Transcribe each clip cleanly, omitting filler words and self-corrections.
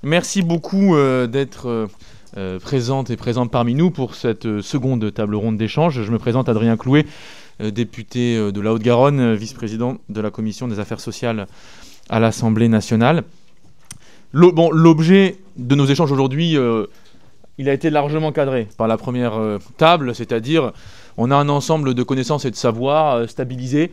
Merci beaucoup d'être présente et présente parmi nous pour cette seconde table ronde d'échange. Je me présente Adrien Clouet, député de la Haute-Garonne, vice-président de la Commission des affaires sociales à l'Assemblée nationale. L'objet de nos échanges aujourd'hui, il a été largement cadré par la première table, c'est-à-dire on a un ensemble de connaissances et de savoirs stabilisés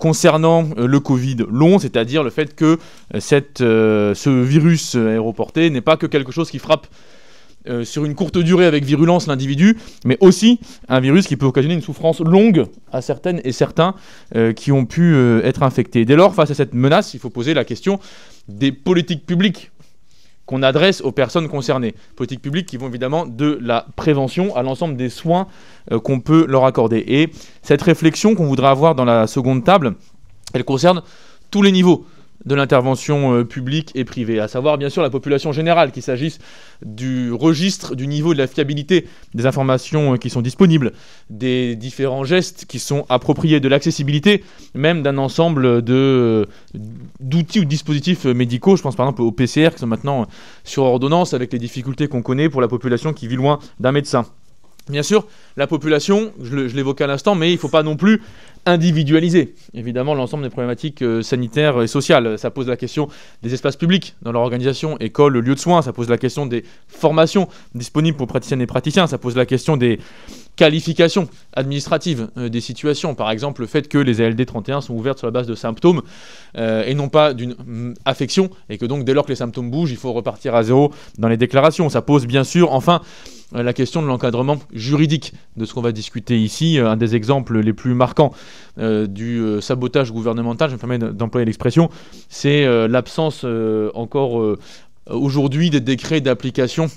concernant le Covid long, c'est-à-dire le fait que ce virus aéroporté n'est pas que quelque chose qui frappe sur une courte durée avec virulence l'individu, mais aussi un virus qui peut occasionner une souffrance longue à certaines et certains qui ont pu être infectés. Dès lors, face à cette menace, il faut poser la question des politiques publiques qu'on adresse aux personnes concernées. Politiques publiques qui vont évidemment de la prévention à l'ensemble des soins qu'on peut leur accorder. Et cette réflexion qu'on voudra avoir dans la seconde table, elle concerne tous les niveaux de l'intervention publique et privée, à savoir bien sûr la population générale, qu'il s'agisse du registre, du niveau de la fiabilité des informations qui sont disponibles, des différents gestes qui sont appropriés, de l'accessibilité même d'un ensemble d'outils ou de dispositifs médicaux. Je pense par exemple aux PCR qui sont maintenant sur ordonnance avec les difficultés qu'on connaît pour la population qui vit loin d'un médecin. Bien sûr, la population, je l'évoquais à l'instant, mais il ne faut pas non plus individualiser, évidemment, l'ensemble des problématiques sanitaires et sociales. Ça pose la question des espaces publics dans leur organisation, écoles, lieux de soins. Ça pose la question des formations disponibles pour praticiennes et praticiens. Ça pose la question des qualifications administratives des situations. Par exemple, le fait que les ALD 31 sont ouvertes sur la base de symptômes et non pas d'une affection, et que donc dès lors que les symptômes bougent, il faut repartir à zéro dans les déclarations. Ça pose bien sûr, enfin, la question de l'encadrement juridique de ce qu'on va discuter ici. Un des exemples les plus marquants du sabotage gouvernemental, je me permets d'employer l'expression, c'est l'absence encore aujourd'hui des décrets d'application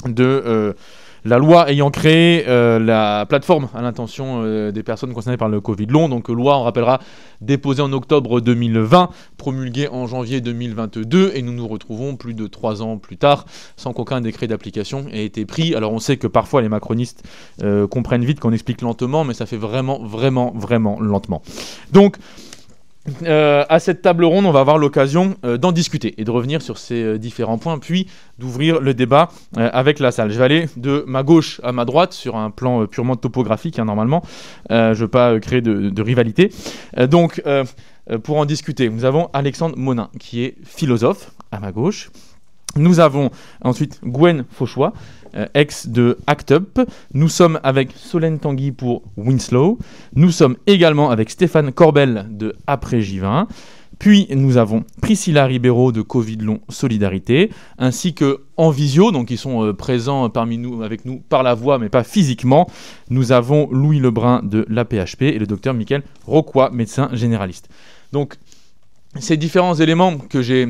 de la loi ayant créé la plateforme à l'intention des personnes concernées par le Covid long, donc loi, on rappellera, déposée en octobre 2020, promulguée en janvier 2022, et nous nous retrouvons plus de 3 ans plus tard sans qu'aucun décret d'application ait été pris. Alors on sait que parfois les macronistes comprennent vite qu'on explique lentement, mais ça fait vraiment lentement. Donc à cette table ronde, on va avoir l'occasion d'en discuter et de revenir sur ces différents points, puis d'ouvrir le débat avec la salle. Je vais aller de ma gauche à ma droite sur un plan purement topographique, normalement. Je ne veux pas créer de rivalité. Donc, pour en discuter, nous avons Alexandre Monin, qui est philosophe, à ma gauche. Nous avons ensuite Gwen Fauchois, ex de Act Up. Nous sommes avec Solène Tanguy pour Winslow. Nous sommes également avec Stéphane Corbel de Après J20. Puis nous avons Priscilla Ribeiro de Covid Long Solidarité, ainsi que en visio, donc ils sont présents parmi nous, avec nous par la voix, mais pas physiquement. Nous avons Louis Lebrun de l'AP-HP et le docteur Mickaël Rocquois, médecin généraliste. Donc, ces différents éléments que j'ai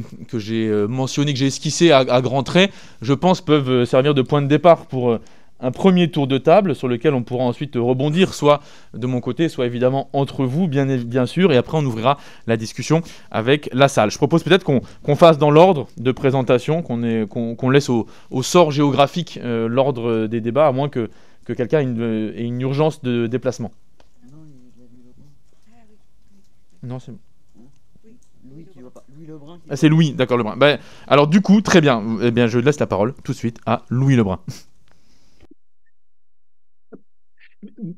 mentionnés, que j'ai esquissés à grands traits, je pense peuvent servir de point de départ pour un premier tour de table sur lequel on pourra ensuite rebondir, soit de mon côté, soit évidemment entre vous, bien sûr, et après on ouvrira la discussion avec la salle. Je propose peut-être qu'on fasse dans l'ordre de présentation, qu'on laisse au sort géographique l'ordre des débats, à moins que quelqu'un ait une urgence de déplacement. Non, c'est... Louis Lebrun. Ah, c'est Louis, d'accord, Lebrun. Alors du coup, très bien. Eh bien, je laisse la parole tout de suite à Louis Lebrun.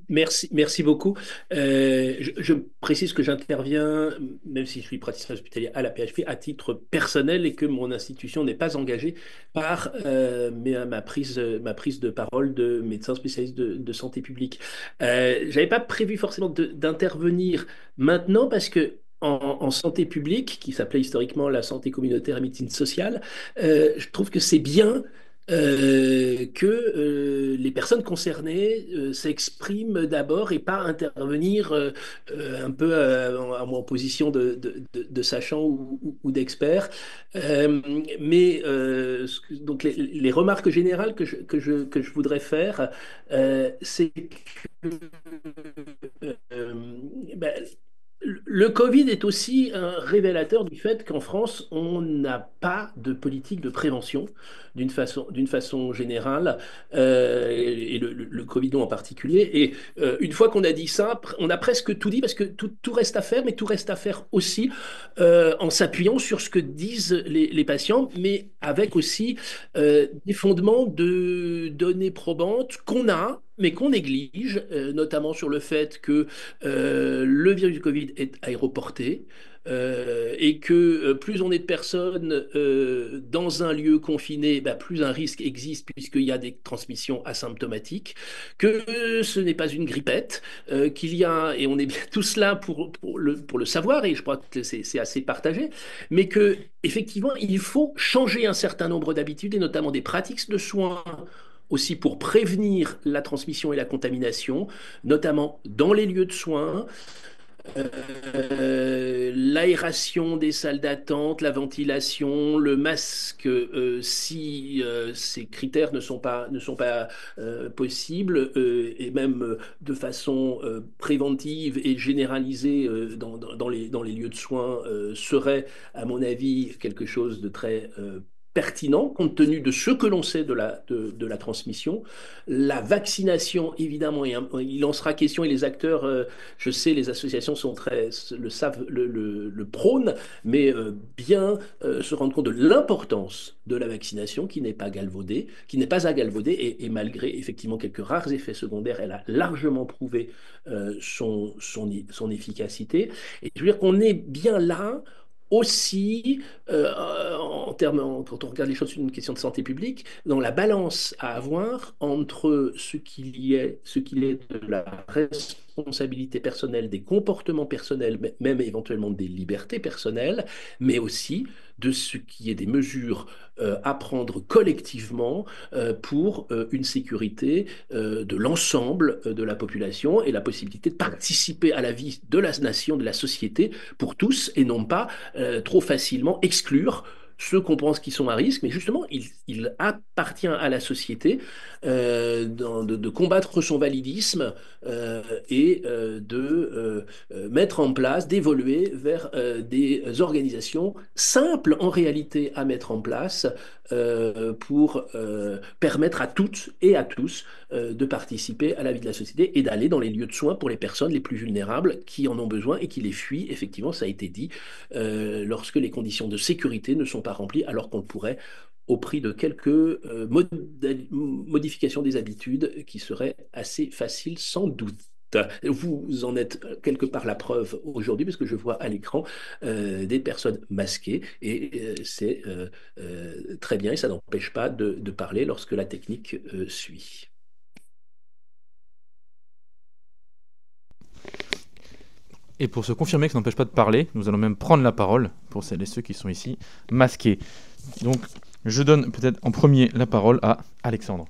Merci beaucoup. Je précise que j'interviens, même si je suis praticien hospitalier à la PHP, à titre personnel et que mon institution n'est pas engagée par ma prise de parole de médecin spécialiste de santé publique. J'avais pas prévu forcément d'intervenir maintenant parce que en santé publique, qui s'appelait historiquement la santé communautaire et médecine sociale, je trouve que c'est bien que les personnes concernées s'expriment d'abord et pas intervenir un peu en position de sachant ou d'expert. Donc les remarques générales que je voudrais faire, c'est que ben, Le Covid est aussi un révélateur du fait qu'en France, on n'a pas de politique de prévention d'une façon générale, et le Covid en particulier. Et une fois qu'on a dit ça, on a presque tout dit parce que tout reste à faire, mais tout reste à faire aussi en s'appuyant sur ce que disent les patients, mais avec aussi des fondements de données probantes qu'on a, mais qu'on néglige, notamment sur le fait que le virus du Covid est aéroporté. Et que plus on est de personnes dans un lieu confiné, bah, plus un risque existe puisqu'il y a des transmissions asymptomatiques, que ce n'est pas une grippette, qu'il y a, et on est bien tous là pour le savoir, et je crois que c'est assez partagé, mais que effectivement, il faut changer un certain nombre d'habitudes, et notamment des pratiques de soins aussi pour prévenir la transmission et la contamination, notamment dans les lieux de soins, l'aération des salles d'attente, la ventilation, le masque, si ces critères ne sont pas possibles, et même de façon préventive et généralisée dans les lieux de soins, serait, à mon avis, quelque chose de très pertinent compte tenu de ce que l'on sait de la transmission. La vaccination, évidemment, il en sera question, et les acteurs, je sais, les associations sont le savent, le prônent, mais bien se rendre compte de l'importance de la vaccination qui n'est pas galvaudée, qui n'est pas à galvauder, et malgré effectivement quelques rares effets secondaires, elle a largement prouvé son efficacité. Et je veux dire qu'on est bien là aussi, quand on regarde les choses sur une question de santé publique, dans la balance à avoir entre ce qu'il est de la responsabilité personnelle, des comportements personnels, même éventuellement des libertés personnelles, mais aussi de ce qui est des mesures à prendre collectivement pour une sécurité de l'ensemble de la population, et la possibilité de participer à la vie de la nation, de la société, pour tous, et non pas trop facilement exclure ceux qu'on pense qui sont à risque, mais justement, il appartient à la société de combattre son validisme, et de mettre en place, d'évoluer vers des organisations simples en réalité à mettre en place, pour permettre à toutes et à tous de participer à la vie de la société et d'aller dans les lieux de soins pour les personnes les plus vulnérables qui en ont besoin et qui les fuient, effectivement, ça a été dit, lorsque les conditions de sécurité ne sont pas remplies, alors qu'on pourrait, au prix de quelques modifications des habitudes qui seraient assez faciles sans doute. Vous en êtes quelque part la preuve aujourd'hui, parce que je vois à l'écran des personnes masquées, et c'est très bien, et ça n'empêche pas de parler lorsque la technique suit. Et pour se confirmer que ça n'empêche pas de parler, nous allons même prendre la parole pour celles et ceux qui sont ici masqués. Donc, je donne peut-être en premier la parole à Alexandre.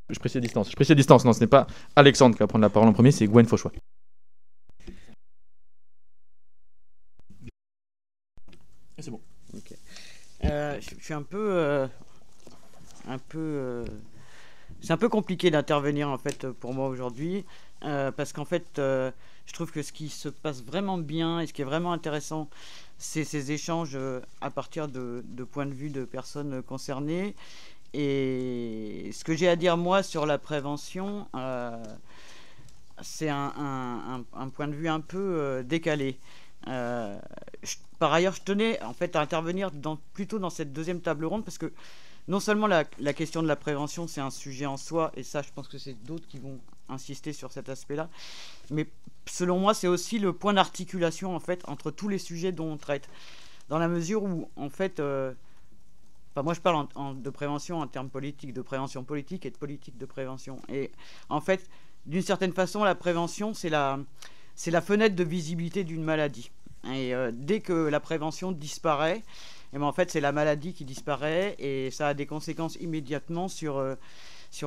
Je précise à distance. Non, ce n'est pas Alexandre qui va prendre la parole en premier, c'est Gwen Fauchois. Et c'est bon. Ok. Je suis c'est un peu compliqué d'intervenir en fait pour moi aujourd'hui, parce qu'en fait, je trouve que ce qui se passe vraiment bien et ce qui est vraiment intéressant, c'est ces échanges à partir de points de vue de personnes concernées. Et ce que j'ai à dire moi sur la prévention, c'est un point de vue un peu décalé. Par ailleurs, je tenais en fait à intervenir plutôt dans cette deuxième table ronde, parce que non seulement la question de la prévention, c'est un sujet en soi, et ça, je pense que c'est d'autres qui vont insister sur cet aspect-là, mais selon moi, c'est aussi le point d'articulation en fait entre tous les sujets dont on traite, dans la mesure où en fait, moi je parle de prévention en termes politiques, de prévention politique et de politique de prévention, et en fait, d'une certaine façon, la prévention, c'est la fenêtre de visibilité d'une maladie. Et dès que la prévention disparaît, et ben en fait, c'est la maladie qui disparaît, et ça a des conséquences immédiatement sur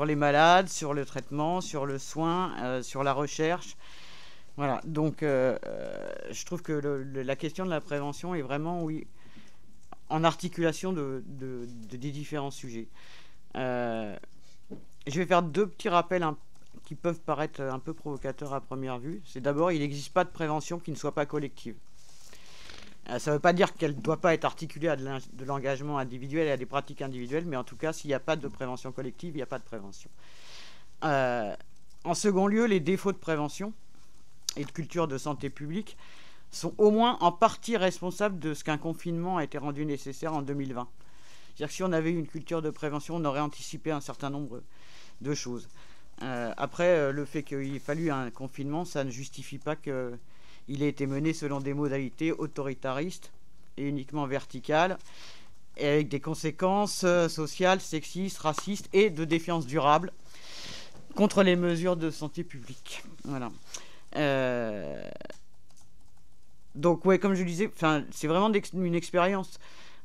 les malades, sur le traitement, sur le soin, sur la recherche. Voilà, donc je trouve que la question de la prévention est vraiment, oui, en articulation des différents sujets. Je vais faire 2 petits rappels qui peuvent paraître un peu provocateurs à première vue. C'est d'abord, il n'existe pas de prévention qui ne soit pas collective. Ça ne veut pas dire qu'elle ne doit pas être articulée à de l'engagement individuel et à des pratiques individuelles, mais en tout cas, s'il n'y a pas de prévention collective, il n'y a pas de prévention. En second lieu, les défauts de prévention et de culture de santé publique sont au moins en partie responsables de ce qu'un confinement a été rendu nécessaire en 2020. C'est-à-dire que si on avait eu une culture de prévention, on aurait anticipé un certain nombre de choses. Après, le fait qu'il ait fallu un confinement, ça ne justifie pas qu'il ait été mené selon des modalités autoritaristes et uniquement verticales, et avec des conséquences sociales, sexistes, racistes et de défiance durable contre les mesures de santé publique. Voilà. Donc, ouais, comme je disais, c'est vraiment une expérience.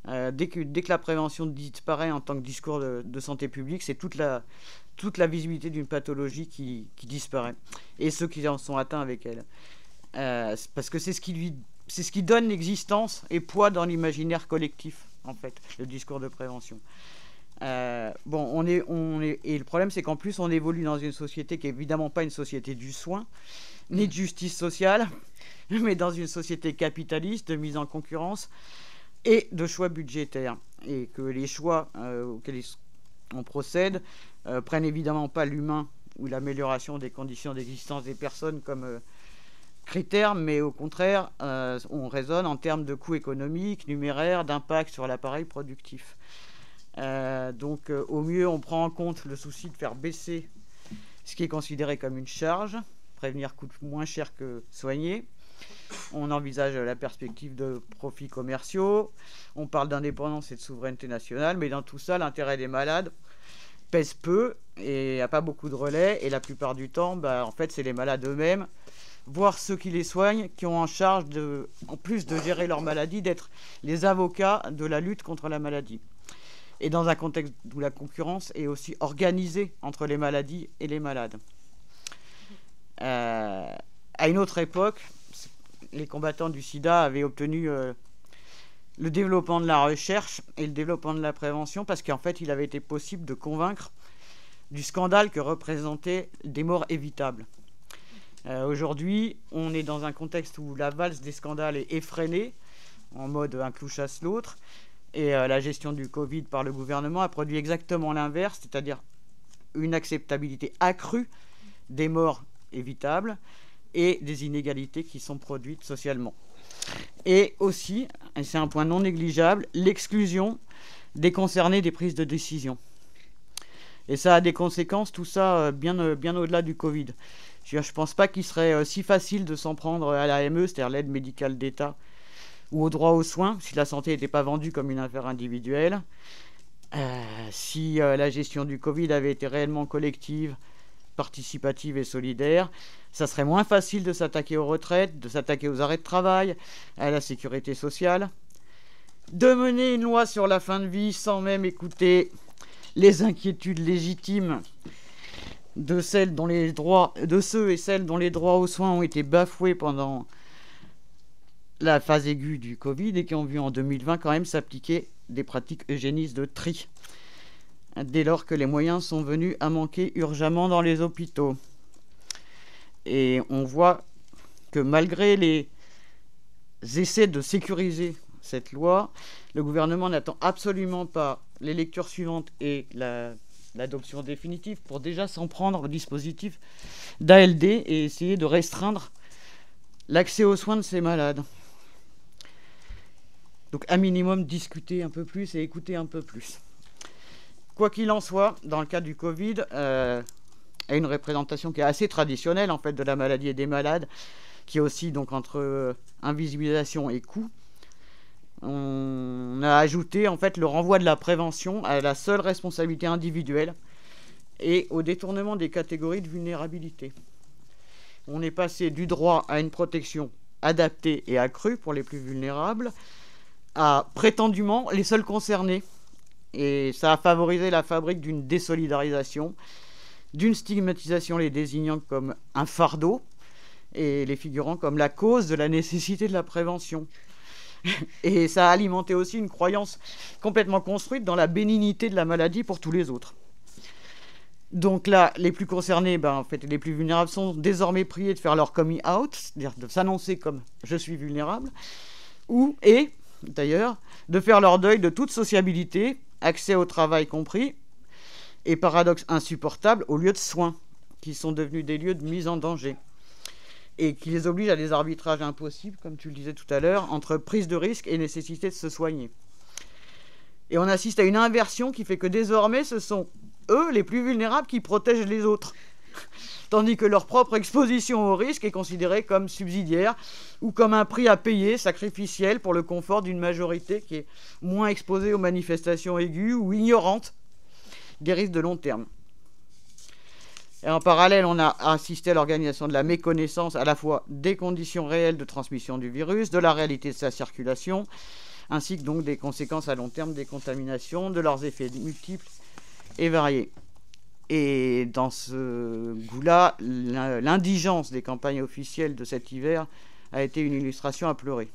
Dès que la prévention disparaît en tant que discours de santé publique, c'est toute la visibilité d'une pathologie qui disparaît. Et ceux qui en sont atteints avec elle. Parce que c'est ce qui donne l'existence et poids dans l'imaginaire collectif, en fait, le discours de prévention. Et le problème, c'est qu'en plus, on évolue dans une société qui n'est évidemment pas une société du soin, ni de justice sociale, mais dans une société capitaliste, de mise en concurrence et de choix budgétaires. Et que les choix auxquels on procède prennent évidemment pas l'humain ou l'amélioration des conditions d'existence des personnes comme critère, mais au contraire, on raisonne en termes de coûts économiques, numéraires, d'impact sur l'appareil productif. Donc, au mieux, on prend en compte le souci de faire baisser ce qui est considéré comme une charge. Prévenir coûte moins cher que soigner. On envisage la perspective de profits commerciaux. On parle d'indépendance et de souveraineté nationale. Mais dans tout ça, l'intérêt des malades pèse peu et il n'y a pas beaucoup de relais. Et la plupart du temps, en fait, c'est les malades eux-mêmes, voire ceux qui les soignent, qui ont en charge, en plus de gérer leur maladie, d'être les avocats de la lutte contre la maladie. Et dans un contexte où la concurrence est aussi organisée entre les maladies et les malades. À une autre époque, les combattants du sida avaient obtenu le développement de la recherche et le développement de la prévention parce qu'en fait, il avait été possible de convaincre du scandale que représentaient des morts évitables. Aujourd'hui, on est dans un contexte où la valse des scandales est effrénée, en mode un clou chasse l'autre, et la gestion du Covid par le gouvernement a produit exactement l'inverse, c'est-à-dire une acceptabilité accrue des morts évitables et des inégalités qui sont produites socialement. Et aussi, et c'est un point non négligeable, l'exclusion des concernés des prises de décision. Et ça a des conséquences, tout ça, bien au-delà du Covid. Je ne pense pas qu'il serait si facile de s'en prendre à l'AME, c'est-à-dire l'aide médicale d'État, ou au droit aux soins, si la santé n'était pas vendue comme une affaire individuelle. Si la gestion du Covid avait été réellement collective, participative et solidaire, ça serait moins facile de s'attaquer aux retraites, de s'attaquer aux arrêts de travail, à la sécurité sociale, de mener une loi sur la fin de vie sans même écouter les inquiétudes légitimes de ceux et celles dont les droits aux soins ont été bafoués pendant la phase aiguë du Covid et qui ont vu en 2020 quand même s'appliquer des pratiques eugénistes de tri, dès lors que les moyens sont venus à manquer urgemment dans les hôpitaux. Et on voit que malgré les essais de sécuriser cette loi, le gouvernement n'attend absolument pas les lectures suivantes et l'adoption définitive pour déjà s'en prendre au dispositif d'ALD et essayer de restreindre l'accès aux soins de ces malades. Donc, à minimum, discuter un peu plus et écouter un peu plus. Quoi qu'il en soit, dans le cas du Covid, a une représentation qui est assez traditionnelle en fait de la maladie et des malades, qui est aussi donc entre invisibilisation et coût. On a ajouté en fait le renvoi de la prévention à la seule responsabilité individuelle et au détournement des catégories de vulnérabilité. On est passé du droit à une protection adaptée et accrue pour les plus vulnérables à prétendument les seuls concernés. Et ça a favorisé la fabrique d'une désolidarisation, d'une stigmatisation les désignant comme un fardeau et les figurant comme la cause de la nécessité de la prévention. Et ça a alimenté aussi une croyance complètement construite dans la bénignité de la maladie pour tous les autres. Donc là, les plus concernés, en fait, les plus vulnérables sont désormais priés de faire leur coming out, c'est-à-dire de s'annoncer comme « je suis vulnérable », et d'ailleurs, de faire leur deuil de toute sociabilité, accès au travail compris, et paradoxe insupportable, aux lieux de soins, qui sont devenus des lieux de mise en danger, et qui les obligent à des arbitrages impossibles, comme tu le disais tout à l'heure, entre prise de risque et nécessité de se soigner. Et on assiste à une inversion qui fait que désormais, ce sont eux, les plus vulnérables, qui protègent les autres, tandis que leur propre exposition au risque est considérée comme subsidiaire ou comme un prix à payer, sacrificiel, pour le confort d'une majorité qui est moins exposée aux manifestations aiguës ou ignorante des risques de long terme. Et en parallèle, on a assisté à l'organisation de la méconnaissance à la fois des conditions réelles de transmission du virus, de la réalité de sa circulation, ainsi que donc des conséquences à long terme des contaminations, de leurs effets multiples et variés. Et dans ce goût-là, l'indigence des campagnes officielles de cet hiver a été une illustration à pleurer.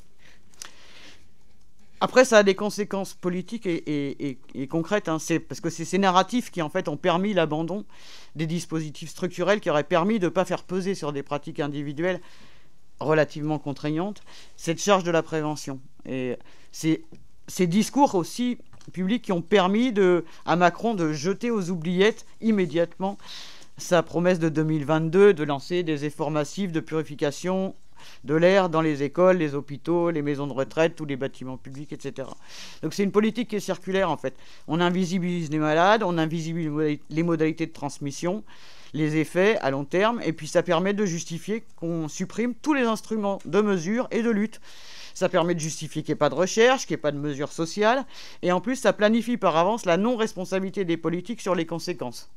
Après, ça a des conséquences politiques et concrètes, c'est parce que c'est ces narratifs qui en fait ont permis l'abandon des dispositifs structurels qui auraient permis de ne pas faire peser sur des pratiques individuelles relativement contraignantes cette charge de la prévention. Et c'est ces discours aussi publics qui ont permis à Macron de jeter aux oubliettes immédiatement sa promesse de 2022 de lancer des efforts massifs de purification de l'air dans les écoles, les hôpitaux, les maisons de retraite, tous les bâtiments publics, etc. Donc c'est une politique qui est circulaire en fait. On invisibilise les malades, on invisibilise les modalités de transmission, les effets à long terme, et puis ça permet de justifier qu'on supprime tous les instruments de mesure et de lutte. Ça permet de justifier qu'il n'y ait pas de recherche, qu'il n'y ait pas de mesures sociales, et en plus ça planifie par avance la non-responsabilité des politiques sur les conséquences,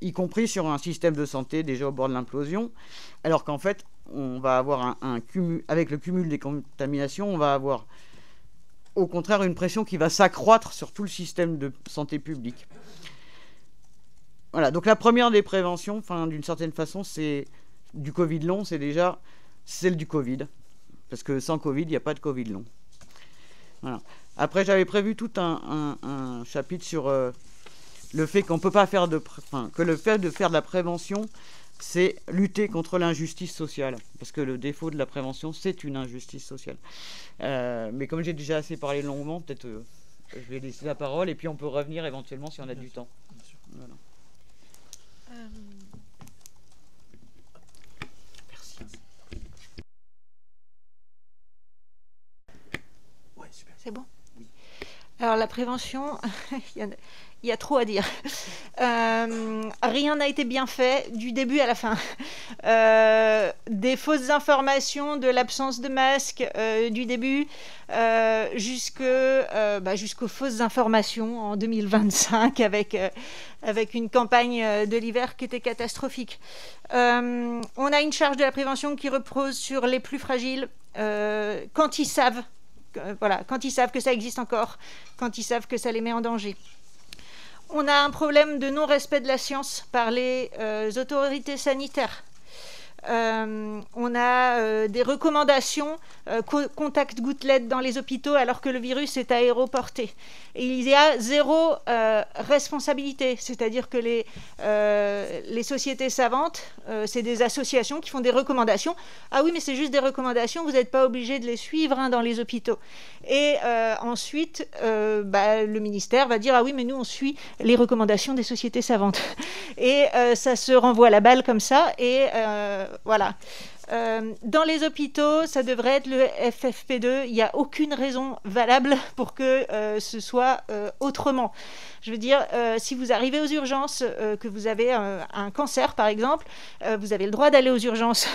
y compris sur un système de santé déjà au bord de l'implosion, alors qu'en fait, on va avoir un cumul, avec le cumul des contaminations, on va avoir au contraire une pression qui va s'accroître sur tout le système de santé publique. Voilà, donc la première des préventions, d'une certaine façon, c'est du Covid long, c'est déjà celle du Covid. Parce que sans Covid, il n'y a pas de Covid long. Voilà. Après, j'avais prévu tout un chapitre sur le fait qu'on peut pas faire que le fait de faire de la prévention, c'est lutter contre l'injustice sociale. Parce que le défaut de la prévention, c'est une injustice sociale. Mais comme j'ai déjà assez parlé longuement, peut-être je vais laisser la parole et puis on peut revenir éventuellement si on a du temps. Voilà. Merci. Ouais, super. C'est bon ? Oui. Alors la prévention, il y a trop à dire. Rien n'a été bien fait du début à la fin. Des fausses informations, de l'absence de masque du début jusqu'aux fausses informations en 2025 avec une campagne de l'hiver qui était catastrophique. On a une charge de la prévention qui repose sur les plus fragiles quand ils savent. Quand ils savent que ça existe encore, quand ils savent que ça les met en danger. On a un problème de non-respect de la science par les autorités sanitaires. On a des recommandations contact gouttelette dans les hôpitaux alors que le virus est aéroporté. Et il y a zéro responsabilité, c'est-à-dire que les sociétés savantes, c'est des associations qui font des recommandations. Ah oui, mais c'est juste des recommandations, vous n'êtes pas obligé de les suivre dans les hôpitaux. Et ensuite, le ministère va dire ah oui, mais nous on suit les recommandations des sociétés savantes. Et ça se renvoie la balle comme ça. Et voilà. Dans les hôpitaux, ça devrait être le FFP2. Il n'y a aucune raison valable pour que ce soit autrement. Je veux dire, si vous arrivez aux urgences, que vous avez un cancer par exemple, vous avez le droit d'aller aux urgences.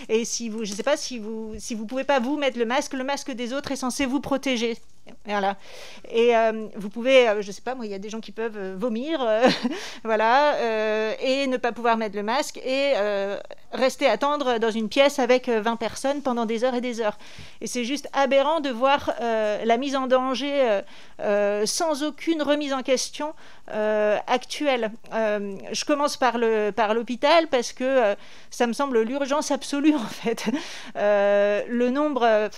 Et si vous, je ne sais pas, si vous pouvez pas vous mettre le masque des autres est censé vous protéger. Voilà. Et vous pouvez, je sais pas, moi, il y a des gens qui peuvent vomir, voilà, et ne pas pouvoir mettre le masque et rester attendre dans une pièce avec 20 personnes pendant des heures et des heures. Et c'est juste aberrant de voir la mise en danger sans aucune remise en question actuelle. Je commence par l'hôpital parce que ça me semble l'urgence absolue en fait. Le nombre,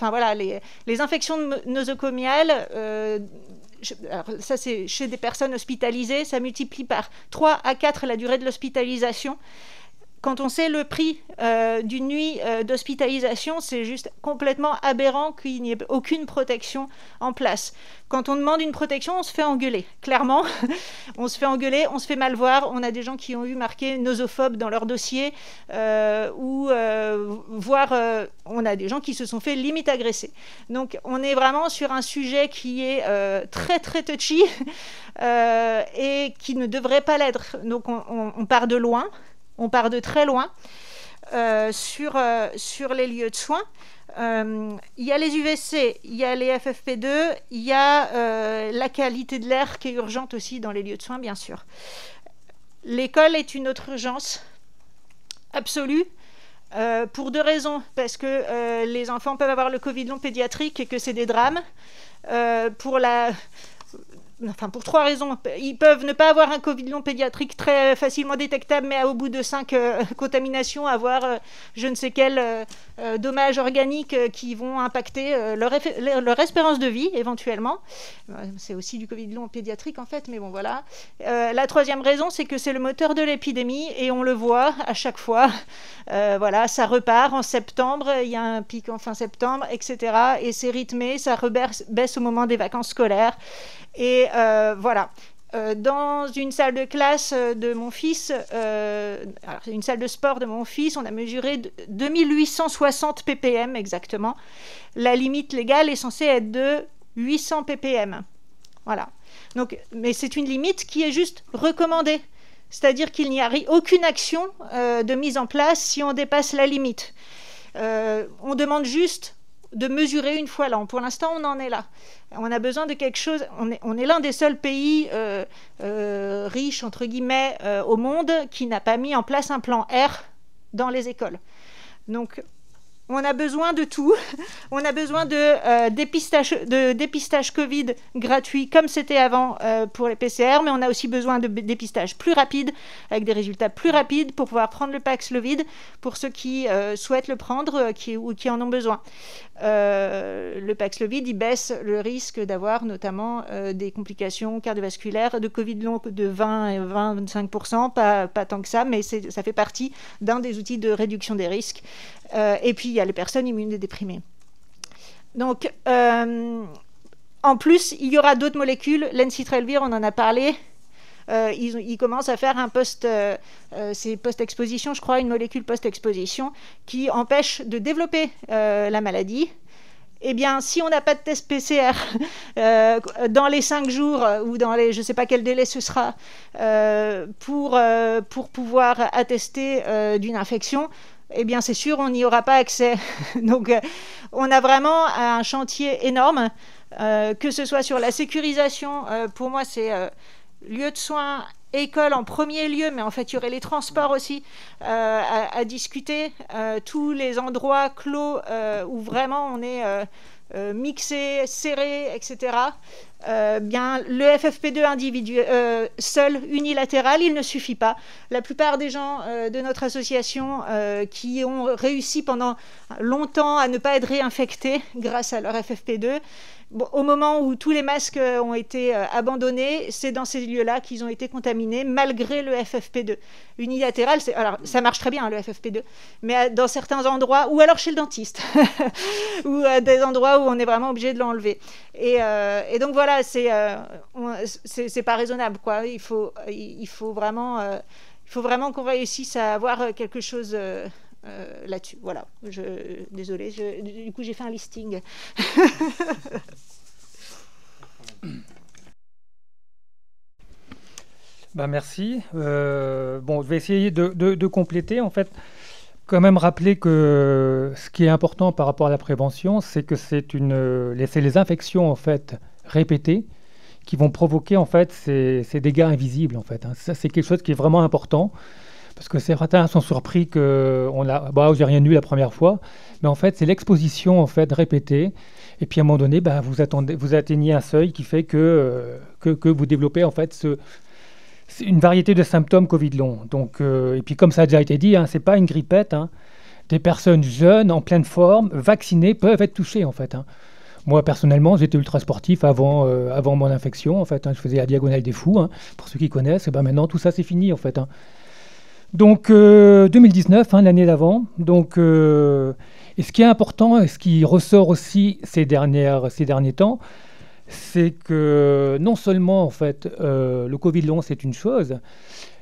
les infections nosocomiales, alors ça c'est chez des personnes hospitalisées, ça multiplie par 3 à 4 la durée de l'hospitalisation. Quand on sait le prix d'une nuit d'hospitalisation, c'est juste complètement aberrant qu'il n'y ait aucune protection en place. Quand on demande une protection, on se fait engueuler. Clairement, on se fait engueuler, on se fait mal voir. On a des gens qui ont eu marqué nosophobe dans leur dossier, on a des gens qui se sont fait limite agresser. Donc, on est vraiment sur un sujet qui est très, très touchy et qui ne devrait pas l'être. Donc, on part de loin. On part de très loin sur les lieux de soins. Il y a les UVC, il y a les FFP2, il y a la qualité de l'air qui est urgente aussi dans les lieux de soins, bien sûr. L'école est une autre urgence absolue pour 2 raisons. Parce que les enfants peuvent avoir le Covid long pédiatrique et que c'est des drames. Pour 3 raisons. Ils peuvent ne pas avoir un Covid long pédiatrique très facilement détectable, mais au bout de 5 contaminations, avoir je ne sais quel dommages organiques qui vont impacter leur espérance de vie, éventuellement. C'est aussi du Covid long pédiatrique, en fait, mais bon, voilà. La 3e raison, c'est que c'est le moteur de l'épidémie, et on le voit à chaque fois. Voilà, ça repart en septembre, il y a un pic en fin septembre, etc. Et c'est rythmé, ça baisse au moment des vacances scolaires. Et voilà. Dans une salle de classe de mon fils, une salle de sport de mon fils, on a mesuré 2860 ppm exactement. La limite légale est censée être de 800 ppm. Voilà. Donc, mais c'est une limite qui est juste recommandée. C'est-à-dire qu'il n'y a aucune action de mise en place si on dépasse la limite. On demande juste de mesurer une fois là. Pour l'instant, on en est là. On a besoin de quelque chose. On est l'un des seuls pays riches, entre guillemets, au monde qui n'a pas mis en place un plan R dans les écoles. Donc, on a besoin de tout. On a besoin de dépistage Covid gratuit, comme c'était avant pour les PCR, mais on a aussi besoin de dépistage plus rapide, avec des résultats plus rapides pour pouvoir prendre le Paxlovid pour ceux qui souhaitent le prendre ou qui en ont besoin. Le Paxlovid, il baisse le risque d'avoir notamment des complications cardiovasculaires de Covid long de 20 et 25%, pas tant que ça, mais ça fait partie d'un des outils de réduction des risques. Et puis, il y a les personnes immunodéprimées. Donc, en plus, il y aura d'autres molécules. L'ensitrelvir, on en a parlé. Ils commencent à faire c'est post-exposition, je crois, une molécule post-exposition qui empêche de développer la maladie. Eh bien, si on n'a pas de test PCR dans les 5 jours ou dans les, je ne sais pas quel délai ce sera, pour pouvoir attester d'une infection, eh bien, c'est sûr, on n'y aura pas accès. Donc, on a vraiment un chantier énorme, que ce soit sur la sécurisation. Pour moi, c'est lieu de soins, école en premier lieu, mais en fait, il y aurait les transports aussi à discuter. Tous les endroits clos où vraiment on est mixé, serré, etc. Bien, le FFP2 individuel, seul, unilatéral, il ne suffit pas. La plupart des gens de notre association qui ont réussi pendant longtemps à ne pas être réinfectés grâce à leur FFP2, au moment où tous les masques ont été abandonnés, c'est dans ces lieux-là qu'ils ont été contaminés, malgré le FFP2. Unilatéral, alors ça marche très bien, le FFP2, mais dans certains endroits, ou alors chez le dentiste, ou des endroits où on est vraiment obligé de l'enlever. Et donc voilà, c'est pas raisonnable, quoi. Il faut vraiment qu'on réussisse à avoir quelque chose là-dessus. Voilà. Désolée, du coup j'ai fait un listing. Merci. Je vais essayer de compléter. En fait, quand même rappeler que ce qui est important par rapport à la prévention, c'est que c'est les infections en fait répétées qui vont provoquer en fait ces dégâts invisibles en fait. Ça, c'est quelque chose qui est vraiment important. Parce que certains sont surpris que j'ai rien eu la première fois, mais en fait, c'est l'exposition en fait répétée. Et puis à un moment donné, vous atteignez un seuil qui fait que vous développez en fait c'est une variété de symptômes Covid long. Donc, et puis comme ça a déjà été dit, c'est pas une grippette. Des personnes jeunes, en pleine forme, vaccinées, peuvent être touchées en fait. Moi personnellement, j'étais ultra sportif avant mon infection en fait. Je faisais la diagonale des fous. Pour ceux qui connaissent, et maintenant tout ça c'est fini en fait. Donc 2019, l'année d'avant. Donc et ce qui est important et ce qui ressort aussi ces derniers temps, c'est que non seulement en fait le Covid long c'est une chose,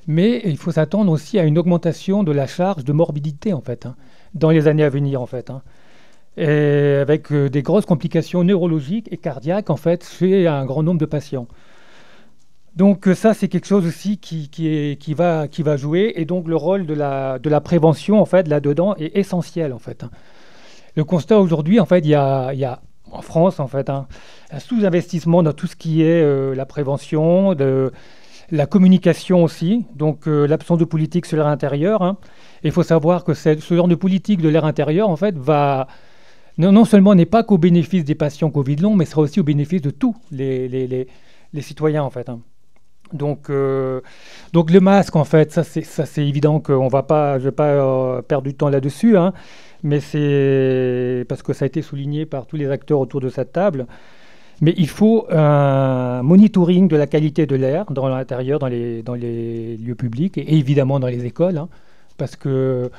mais il faut s'attendre aussi à une augmentation de la charge de morbidité en fait dans les années à venir en fait. Et avec des grosses complications neurologiques et cardiaques en fait chez un grand nombre de patients. Donc ça c'est quelque chose aussi qui va jouer, et donc le rôle de la prévention en fait là-dedans est essentiel en fait. Le constat aujourd'hui en fait il y a en France en fait un sous-investissement dans tout ce qui est la prévention, de la communication aussi, donc l'absence de politique sur l'air intérieur. Il faut savoir que ce genre de politique de l'air intérieur en fait va non seulement n'est pas qu'au bénéfice des patients Covid long, mais sera aussi au bénéfice de tous les citoyens en fait. Donc le masque en fait, ça c'est évident que je vais pas perdre du temps là-dessus, mais c'est parce que ça a été souligné par tous les acteurs autour de cette table. Mais il faut un monitoring de la qualité de l'air dans l'intérieur, dans les lieux publics et évidemment dans les écoles, parce que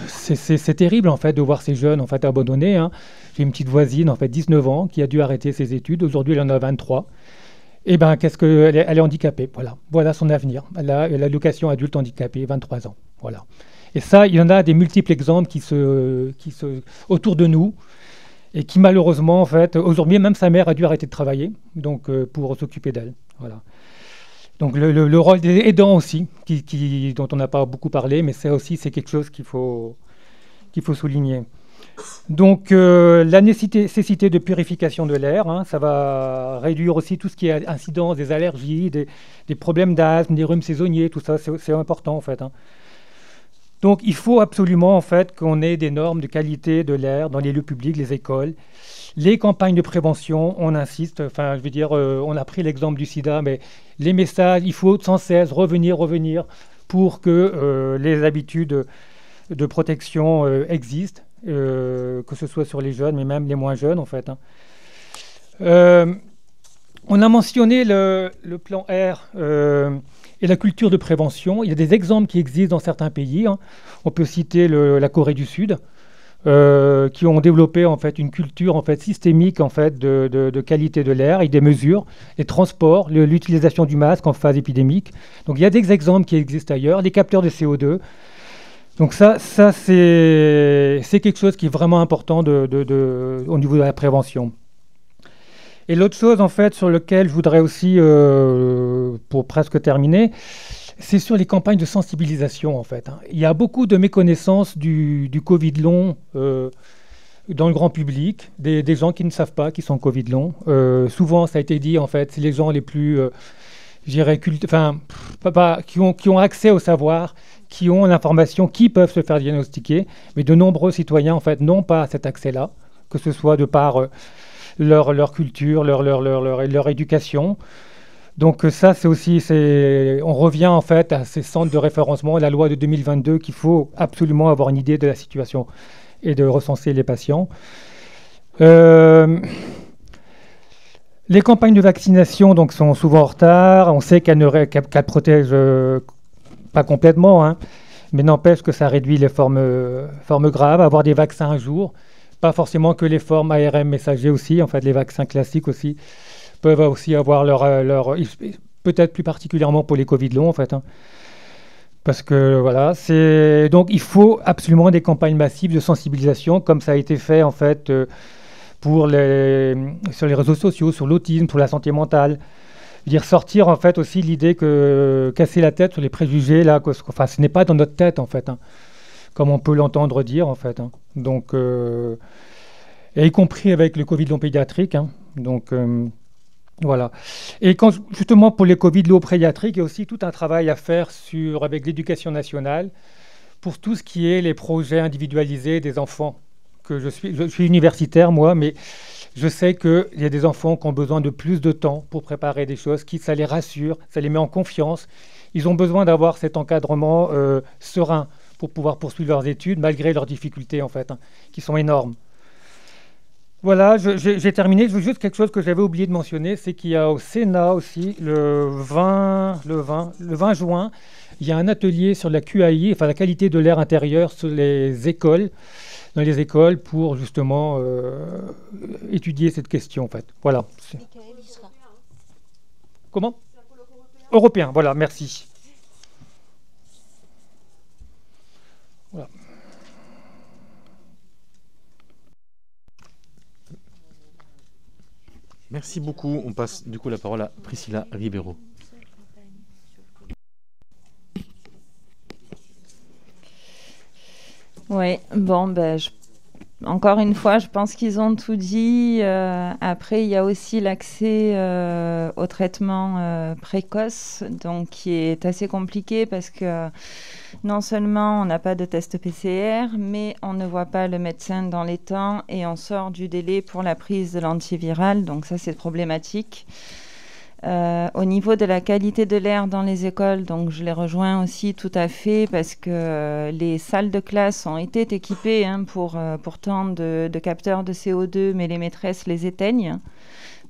c'est terrible en fait de voir ces jeunes en fait abandonnés. J'ai une petite voisine en fait 19 ans qui a dû arrêter ses études. Aujourd'hui elle en a 23. Et elle est handicapée. Voilà son avenir. Elle a l'allocation adulte handicapé, 23 ans. Voilà. Et ça, il y en a des multiples exemples qui autour de nous. Et qui malheureusement, en fait, aujourd'hui, même sa mère a dû arrêter de travailler pour s'occuper d'elle. Voilà. Donc le rôle des aidants aussi, dont on n'a pas beaucoup parlé, mais ça aussi, c'est quelque chose qu'il faut souligner. Donc la nécessité de purification de l'air, ça va réduire aussi tout ce qui est incidence des allergies, des problèmes d'asthme, des rhumes saisonniers, tout ça, c'est important en fait. Donc il faut absolument en fait qu'on ait des normes de qualité de l'air dans les lieux publics, les écoles, les campagnes de prévention, on insiste, on a pris l'exemple du sida, mais les messages, il faut sans cesse revenir pour que les habitudes de protection existent, que ce soit sur les jeunes, mais même les moins jeunes en fait. On a mentionné le plan R et la culture de prévention. Il y a des exemples qui existent dans certains pays. On peut citer la Corée du Sud, qui ont développé en fait une culture en fait systémique en fait de qualité de l'air et des mesures, les transports, l'utilisation du masque en phase épidémique. Donc il y a des exemples qui existent ailleurs, les capteurs de CO2. Donc ça c'est quelque chose qui est vraiment important au niveau de la prévention. Et l'autre chose en fait sur lequel je voudrais aussi, pour presque terminer, c'est sur les campagnes de sensibilisation en fait. Il y a beaucoup de méconnaissance du Covid long dans le grand public, des gens qui ne savent pas qu'ils sont Covid long. Souvent, ça a été dit en fait, c'est les gens les plus, qui ont accès au savoir, qui ont l'information, qui peuvent se faire diagnostiquer. Mais de nombreux citoyens en fait n'ont pas cet accès-là, que ce soit de par leur culture, leur éducation. Donc ça, c'est aussi, on revient en fait à ces centres de référencement, la loi de 2022, qu'il faut absolument avoir une idée de la situation et de recenser les patients. Les campagnes de vaccination donc, sont souvent en retard. On sait qu'elles protègent pas complètement, mais n'empêche que ça réduit les formes graves. Avoir des vaccins un jour, pas forcément que les formes ARN messagers aussi, en fait les vaccins classiques aussi peuvent aussi avoir leur peut-être plus particulièrement pour les Covid longs en fait. Parce que voilà, donc il faut absolument des campagnes massives de sensibilisation comme ça a été fait en fait sur les réseaux sociaux, sur l'autisme, sur la santé mentale. Dire sortir en fait aussi l'idée que casser la tête sur les préjugés là, ce n'est pas dans notre tête en fait. Comme on peut l'entendre dire en fait. Donc, et y compris avec le Covid long pédiatrique. Donc, Voilà. Et justement, pour les Covid low pédiatriques, il y a aussi tout un travail à faire avec l'éducation nationale pour tout ce qui est les projets individualisés des enfants. Je suis universitaire, moi, mais je sais qu'il y a des enfants qui ont besoin de plus de temps pour préparer des choses, ça les rassure, ça les met en confiance. Ils ont besoin d'avoir cet encadrement serein pour pouvoir poursuivre leurs études, malgré leurs difficultés, en fait, qui sont énormes. Voilà, j'ai terminé. Je veux juste quelque chose que j'avais oublié de mentionner, c'est qu'il y a au Sénat aussi, le 20 juin, il y a un atelier sur la QAI, enfin la qualité de l'air intérieur dans les écoles, pour justement étudier cette question, en fait. Voilà. Comment ? Européen, voilà, merci. Voilà. Merci beaucoup. On passe du coup la parole à Priscilla Ribeiro. Oui, bon, encore une fois, je pense qu'ils ont tout dit. Après, il y a aussi l'accès au traitement précoce, donc qui est assez compliqué parce que non seulement on n'a pas de test PCR, mais on ne voit pas le médecin dans les temps et on sort du délai pour la prise de l'antiviral, donc ça c'est problématique. Au niveau de la qualité de l'air dans les écoles, donc je les rejoins aussi tout à fait parce que les salles de classe ont été équipées pourtant de capteurs de CO2, mais les maîtresses les éteignent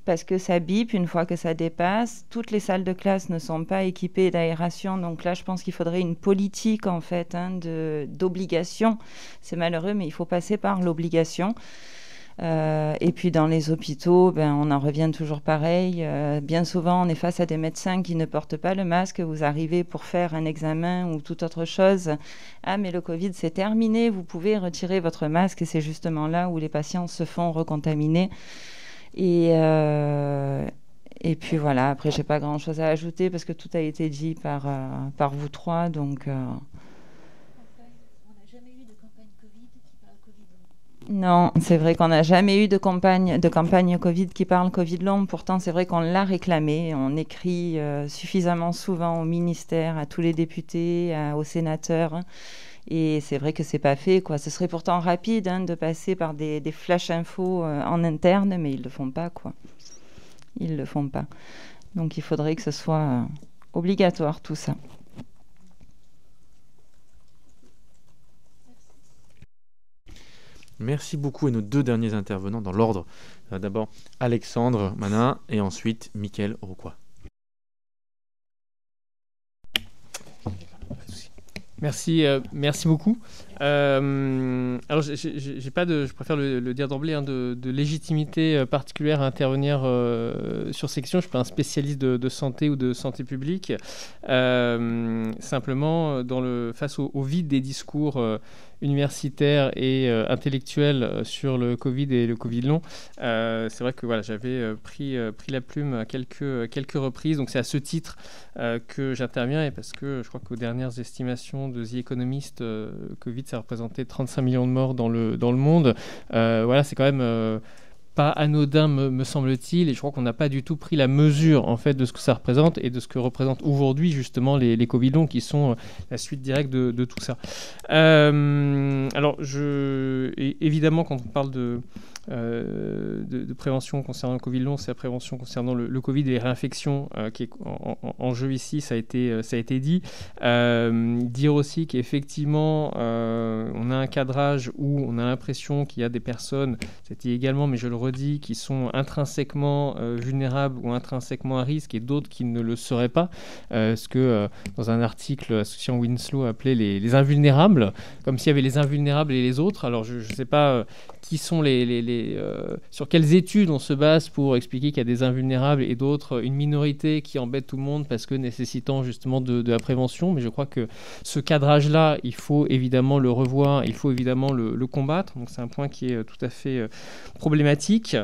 parce que ça bip une fois que ça dépasse. Toutes les salles de classe ne sont pas équipées d'aération, donc là je pense qu'il faudrait une politique en fait d'obligation. C'est malheureux, mais il faut passer par l'obligation. Et puis dans les hôpitaux, on en revient toujours pareil. Bien souvent, on est face à des médecins qui ne portent pas le masque. Vous arrivez pour faire un examen ou toute autre chose. Ah, mais le Covid, c'est terminé. Vous pouvez retirer votre masque. Et c'est justement là où les patients se font recontaminer. Et puis voilà, après, je n'ai pas grand-chose à ajouter parce que tout a été dit par vous trois. Donc... Non, c'est vrai qu'on n'a jamais eu de campagne Covid qui parle Covid long. Pourtant, c'est vrai qu'on l'a réclamé. On écrit suffisamment souvent au ministère, à tous les députés, aux sénateurs. Et c'est vrai que c'est pas fait, quoi. Ce serait pourtant rapide de passer par des flash infos en interne, mais ils le font pas, quoi. Ils le font pas. Donc, il faudrait que ce soit obligatoire, tout ça. Merci beaucoup. Et nos deux derniers intervenants dans l'ordre. D'abord Alexandre Manin et ensuite Mickaël Rocquois. Merci beaucoup. Alors, je préfère le dire d'emblée, de légitimité particulière à intervenir sur ces questions. Je ne suis pas un spécialiste de santé ou de santé publique. Simplement, face au vide des discours universitaires et intellectuels sur le Covid et le Covid long, c'est vrai que voilà, j'avais pris la plume à quelques reprises. Donc c'est à ce titre que j'interviens, et parce que je crois qu'aux dernières estimations de The Economist, Covid, ça représentait 35 millions de morts dans le monde. Voilà, c'est quand même pas anodin, me semble-t-il, et je crois qu'on n'a pas du tout pris la mesure en fait de ce que ça représente et de ce que représentent aujourd'hui justement les Covid longs qui sont la suite directe de tout ça. Alors, évidemment, quand on parle de prévention concernant le Covid long, c'est la prévention concernant le Covid et les réinfections qui est en jeu ici, ça a été dit. Dire aussi qu'effectivement, on a un cadrage où on a l'impression qu'il y a des personnes, c'est dit également, mais je le redis, qui sont intrinsèquement vulnérables ou intrinsèquement à risque, et d'autres qui ne le seraient pas. Ce que, dans un article, l'association Winslow appelait les invulnérables, comme s'il y avait les invulnérables et les autres. Alors, je ne sais pas qui sont sur quelles études on se base pour expliquer qu'il y a des invulnérables et d'autres, une minorité qui embête tout le monde parce que nécessitant justement de la prévention. Mais je crois que ce cadrage-là, il faut évidemment le revoir il faut évidemment le combattre. Donc c'est un point qui est tout à fait problématique.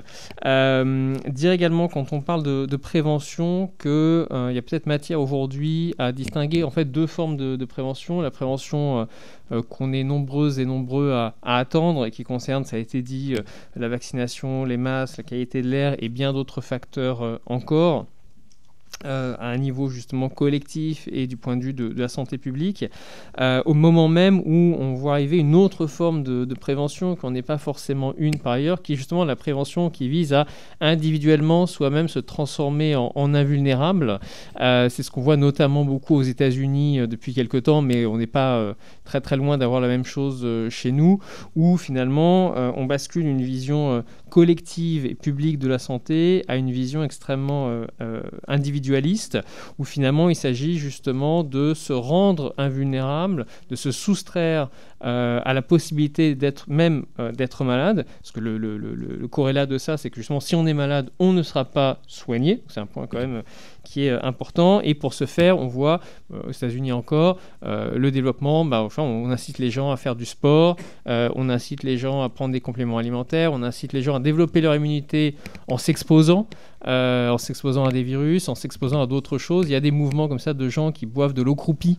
Dire également, quand on parle de prévention, qu'il y a peut-être matière aujourd'hui à distinguer en fait deux formes de prévention. La prévention qu'on est nombreuses et nombreux à attendre et qui concerne, ça a été dit, la vaccination, les masques, la qualité de l'air et bien d'autres facteurs encore. À un niveau justement collectif et du point de vue de la santé publique, au moment même où on voit arriver une autre forme de prévention, qu'on n'est pas forcément une par ailleurs, qui est justement la prévention qui vise à individuellement soi-même se transformer en invulnérable. C'est ce qu'on voit notamment beaucoup aux États-Unis depuis quelque temps, mais on n'est pas très très loin d'avoir la même chose chez nous, où finalement on bascule d'une vision collective et publique de la santé à une vision extrêmement individualiste, où finalement il s'agit justement de se rendre invulnérable, de se soustraire à la possibilité d'être malade, parce que le corrélat de ça, c'est que justement si on est malade, on ne sera pas soigné. C'est un point quand même qui est important, et pour ce faire, on voit aux États-Unis encore le développement, on incite les gens à faire du sport, on incite les gens à prendre des compléments alimentaires, on incite les gens à développer leur immunité en s'exposant à des virus, en s'exposant à d'autres choses. Il y a des mouvements comme ça de gens qui boivent de l'eau croupie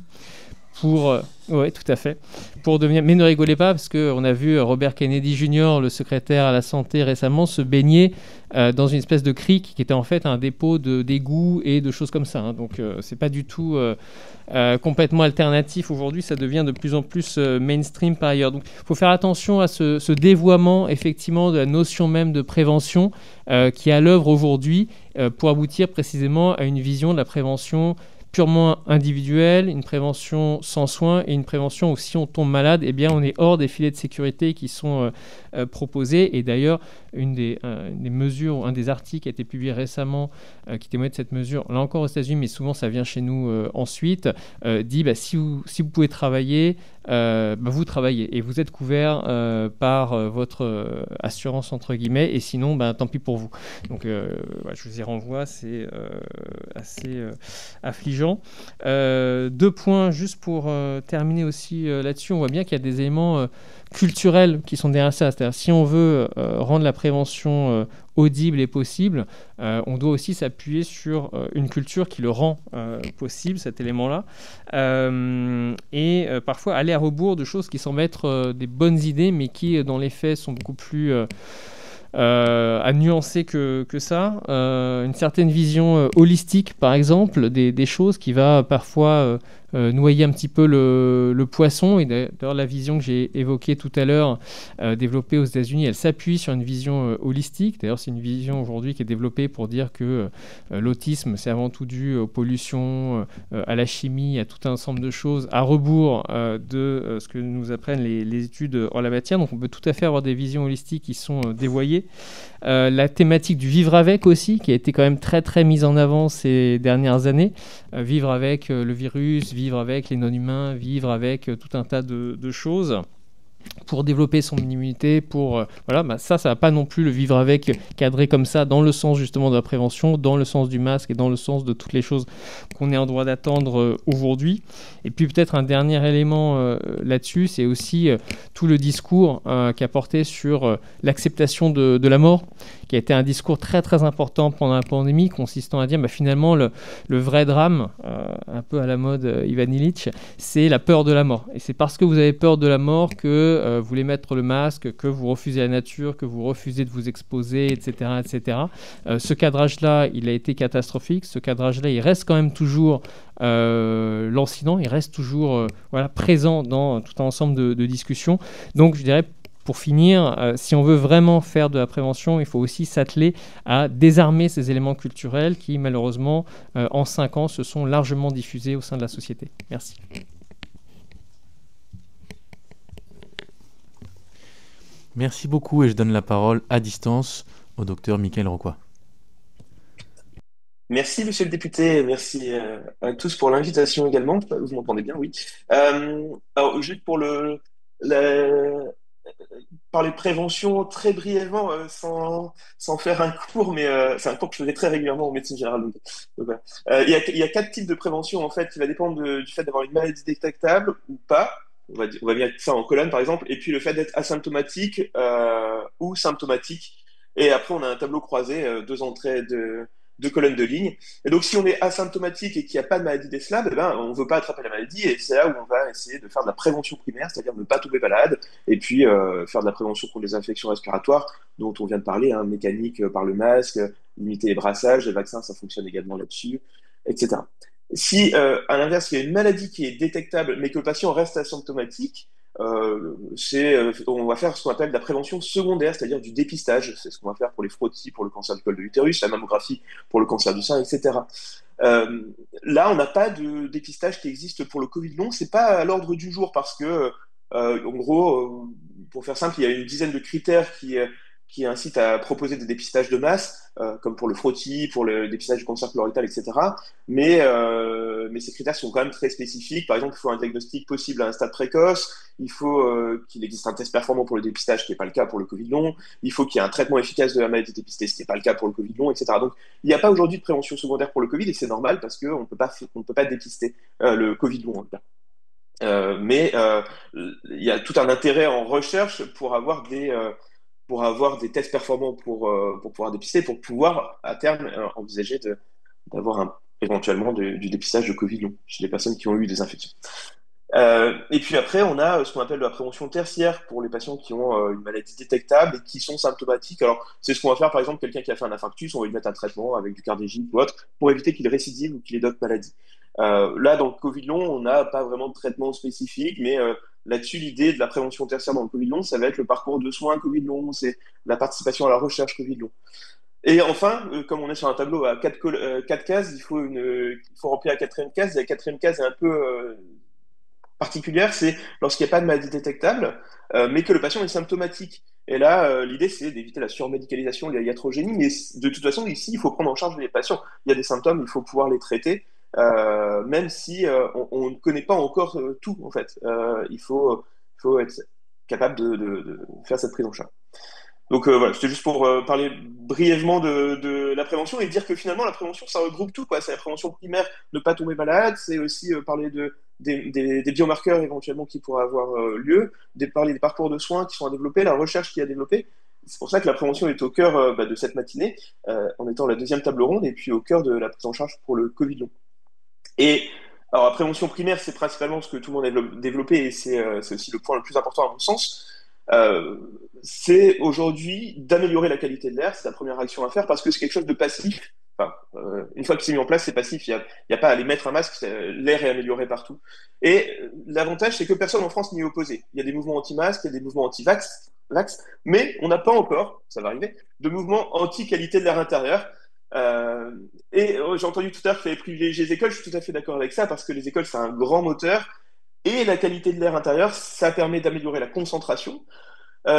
pour tout à fait, pour devenir. Mais ne rigolez pas, parce qu'on a vu Robert Kennedy Jr., le secrétaire à la santé récemment, se baigner dans une espèce de crique qui était en fait un dépôt d'égouts et de choses comme ça. Hein. Donc c'est pas du tout complètement alternatif aujourd'hui, ça devient de plus en plus mainstream par ailleurs. Donc il faut faire attention à ce dévoiement effectivement de la notion même de prévention qui est à l'œuvre aujourd'hui pour aboutir précisément à une vision de la prévention purement individuelle, une prévention sans soins et une prévention où si on tombe malade, eh bien on est hors des filets de sécurité qui sont proposés. Et d'ailleurs, une des mesures, un des articles qui a été publié récemment qui témoigne de cette mesure, là encore aux États-Unis, mais souvent ça vient chez nous ensuite, dit si vous pouvez travailler, vous travaillez et vous êtes couvert par votre assurance entre guillemets, et sinon tant pis pour vous. Donc je vous y renvoie, c'est assez affligeant. Deux points juste pour terminer aussi là-dessus. On voit bien qu'il y a des éléments culturels qui sont derrière ça. C'est-à-dire si on veut rendre la prévention audible et possible, on doit aussi s'appuyer sur une culture qui le rend possible, cet élément-là, et parfois aller à rebours de choses qui semblent être des bonnes idées, mais qui, dans les faits, sont beaucoup plus à nuancer que ça. Une certaine vision holistique, par exemple, des choses qui va parfois noyer un petit peu le poisson. Et d'ailleurs, la vision que j'ai évoquée tout à l'heure, développée aux États-Unis, elle s'appuie sur une vision holistique. D'ailleurs, c'est une vision aujourd'hui qui est développée pour dire que l'autisme, c'est avant tout dû aux pollutions, à la chimie, à tout un ensemble de choses, à rebours de ce que nous apprennent les études en la matière. Donc, on peut tout à fait avoir des visions holistiques qui sont dévoyées. La thématique du vivre avec aussi, qui a été quand même très très mise en avant ces dernières années. Vivre avec le virus, vivre avec les non-humains, vivre avec tout un tas de choses pour développer son immunité, ça va pas non plus le vivre avec cadré comme ça, dans le sens justement de la prévention, dans le sens du masque et dans le sens de toutes les choses qu'on est en droit d'attendre aujourd'hui. Et puis peut-être un dernier élément là-dessus, c'est aussi tout le discours qui a porté sur l'acceptation de la mort, qui a été un discours très très important pendant la pandémie, consistant à dire finalement le vrai drame, un peu à la mode Ivan Illich, c'est la peur de la mort. Et c'est parce que vous avez peur de la mort que vous voulez mettre le masque, que vous refusez la nature, que vous refusez de vous exposer, etc. etc. Ce cadrage-là, il a été catastrophique. Ce cadrage-là, il reste quand même toujours lancinant, il reste toujours présent dans tout un ensemble de discussions. Donc je dirais, pour finir, si on veut vraiment faire de la prévention, il faut aussi s'atteler à désarmer ces éléments culturels qui, malheureusement, en 5 ans, se sont largement diffusés au sein de la société. Merci. Merci beaucoup, et je donne la parole à distance au docteur Mickaël Rocquois. Merci, monsieur le député. Merci à tous pour l'invitation également. Vous m'entendez bien, oui. Alors, juste pour parler de prévention très brièvement, sans faire un cours, mais c'est un cours que je faisais très régulièrement en médecine générale. Donc voilà. Il y a 4 types de prévention, en fait, qui va dépendre du fait d'avoir une maladie détectable ou pas. on va mettre ça en colonne par exemple, et puis le fait d'être asymptomatique ou symptomatique. Et après, on a un tableau croisé, deux entrées de deux colonnes de lignes. Et donc, si on est asymptomatique et qu'il n'y a pas de maladie d'Eslab, eh ben, on ne veut pas attraper la maladie, et c'est là où on va essayer de faire de la prévention primaire, c'est-à-dire ne pas tomber malade, et puis faire de la prévention contre les infections respiratoires, dont on vient de parler, hein, mécanique par le masque, limiter les brassages, les vaccins, ça fonctionne également là-dessus, etc. Si, à l'inverse, il y a une maladie qui est détectable, mais que le patient reste asymptomatique, on va faire ce qu'on appelle de la prévention secondaire, c'est-à-dire du dépistage. C'est ce qu'on va faire pour les frottis, pour le cancer du col de l'utérus, la mammographie pour le cancer du sein, etc. Euh, Là, on n'a pas de dépistage qui existe pour le Covid long. C'est pas à l'ordre du jour parce que, en gros, pour faire simple, il y a une dizaine de critères qui incitent à proposer des dépistages de masse, comme pour le frottis, pour le dépistage du cancer colorectal, etc. Mais ces critères sont quand même très spécifiques. Par exemple, il faut un diagnostic possible à un stade précoce. Il faut qu'il existe un test performant pour le dépistage, ce qui n'est pas le cas pour le Covid long. Il faut qu'il y ait un traitement efficace de la maladie dépistée, ce qui n'est pas le cas pour le Covid long, etc. Donc, il n'y a pas aujourd'hui de prévention secondaire pour le Covid et c'est normal parce qu'on ne peut pas dépister le Covid long en tout cas. Mais il y a tout un intérêt en recherche pour avoir des tests performants pour pouvoir dépister, pour pouvoir à terme envisager d'avoir éventuellement du dépistage de Covid long chez les personnes qui ont eu des infections. Et puis après, on a ce qu'on appelle de la prévention tertiaire pour les patients qui ont une maladie détectable et qui sont symptomatiques. Alors, c'est ce qu'on va faire, par exemple, quelqu'un qui a fait un infarctus, on va lui mettre un traitement avec du cardégique ou autre pour éviter qu'il récidive ou qu'il ait d'autres maladies. Là, dans le Covid long, on n'a pas vraiment de traitement spécifique, mais là-dessus, l'idée de la prévention tertiaire dans le Covid long, ça va être le parcours de soins Covid long, c'est la participation à la recherche Covid long. Et enfin, comme on est sur un tableau à quatre cases, il faut remplir la quatrième case. Et la quatrième case est un peu particulière, c'est lorsqu'il n'y a pas de maladie détectable, mais que le patient est symptomatique. Et là, l'idée, c'est d'éviter la surmédicalisation, la iatrogénie, mais de toute façon, ici, il faut prendre en charge les patients. Il y a des symptômes, il faut pouvoir les traiter, même si on ne connaît pas encore tout, en fait. Il faut être capable de faire cette prise en charge. Donc voilà, c'était juste pour parler brièvement de la prévention et dire que finalement la prévention ça regroupe tout quoi. C'est la prévention primaire, ne pas tomber malade, c'est aussi parler des biomarqueurs éventuellement qui pourraient avoir lieu, parler des parcours de soins qui sont à développer, la recherche qui est à développer. C'est pour ça que la prévention est au cœur de cette matinée, en étant la deuxième table ronde et puis au cœur de la prise en charge pour le Covid long. Et alors la prévention primaire c'est principalement ce que tout le monde a développé et c'est aussi le point le plus important à mon sens. Euh, c'est aujourd'hui d'améliorer la qualité de l'air, c'est la première action à faire parce que c'est quelque chose de passif. Enfin, une fois que c'est mis en place, c'est passif. Il y a pas à aller mettre un masque, l'air est amélioré partout. Et l'avantage, c'est que personne en France n'y est opposé. Il y a des mouvements anti-masques, il y a des mouvements anti-vax, mais on n'a pas encore, ça va arriver, de mouvements anti-qualité de l'air intérieur. Et j'ai entendu tout à l'heure qu'il fallait privilégier les écoles, je suis tout à fait d'accord avec ça parce que les écoles, c'est un grand moteur. Et la qualité de l'air intérieur, ça permet d'améliorer la concentration.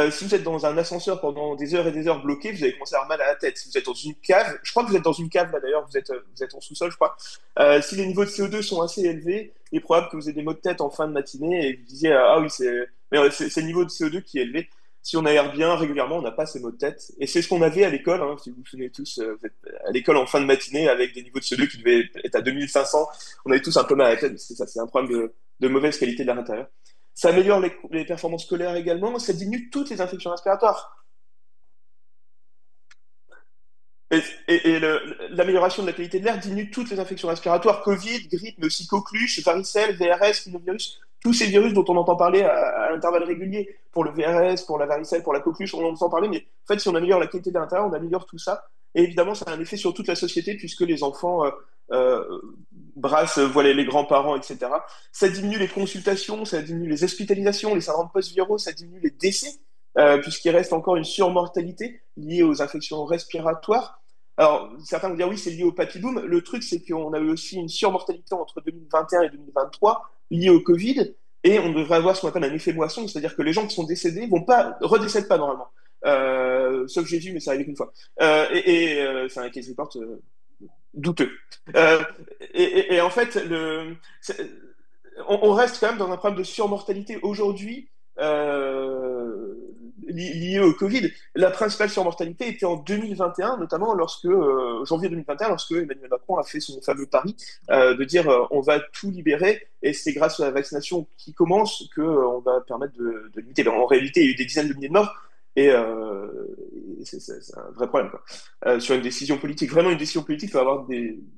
Si vous êtes dans un ascenseur pendant des heures et des heures bloqué, vous allez commencer à avoir mal à la tête. Si vous êtes dans une cave, je crois que vous êtes dans une cave là d'ailleurs, vous êtes en sous-sol, je crois. Si les niveaux de CO2 sont assez élevés, il est probable que vous ayez des maux de tête en fin de matinée et que vous disiez ah oui, c'est le niveau de CO2 qui est élevé. Si on aère bien régulièrement, on n'a pas ces maux de tête. Et c'est ce qu'on avait à l'école, hein, si vous vous souvenez tous, vous êtes à l'école en fin de matinée avec des niveaux de CO2 qui devaient être à 2500. On avait tous un peu mal à la tête, c'est ça, c'est un problème de mauvaise qualité de l'air intérieur. Ça améliore les performances scolaires également, ça diminue toutes les infections respiratoires. L'amélioration de la qualité de l'air diminue toutes les infections respiratoires, Covid, grippe, mais aussi coqueluche, varicelle, VRS, rhinovirus, tous ces virus dont on entend parler à l'intervalle régulier. Pour le VRS, pour la varicelle, pour la coqueluche, on en entend parler, mais en fait, si on améliore la qualité de l'air intérieur, on améliore tout ça. Et évidemment, ça a un effet sur toute la société, puisque les enfants brassent, voient les grands-parents, etc. Ça diminue les consultations, ça diminue les hospitalisations, les syndromes post-viraux, ça diminue les décès, puisqu'il reste encore une surmortalité liée aux infections respiratoires. Alors, certains vont dire oui, c'est lié au papillomavirus. Le truc, c'est qu'on a eu aussi une surmortalité entre 2021 et 2023 liée au Covid, et on devrait avoir ce qu'on appelle un effet moisson, c'est-à-dire que les gens qui sont décédés redécèdent pas normalement. Sauf Jésus, mais ça arrive qu'une fois. C'est un case report douteux. Et en fait, on reste quand même dans un problème de surmortalité aujourd'hui. liées au Covid. La principale surmortalité était en 2021, notamment janvier 2021, lorsque Emmanuel Macron a fait son fameux pari de dire on va tout libérer et c'est grâce à la vaccination qui commence qu'on va permettre de limiter. En réalité, il y a eu des dizaines de milliers de morts et c'est un vrai problème, quoi. Sur une décision politique. Vraiment, une décision politique peut avoir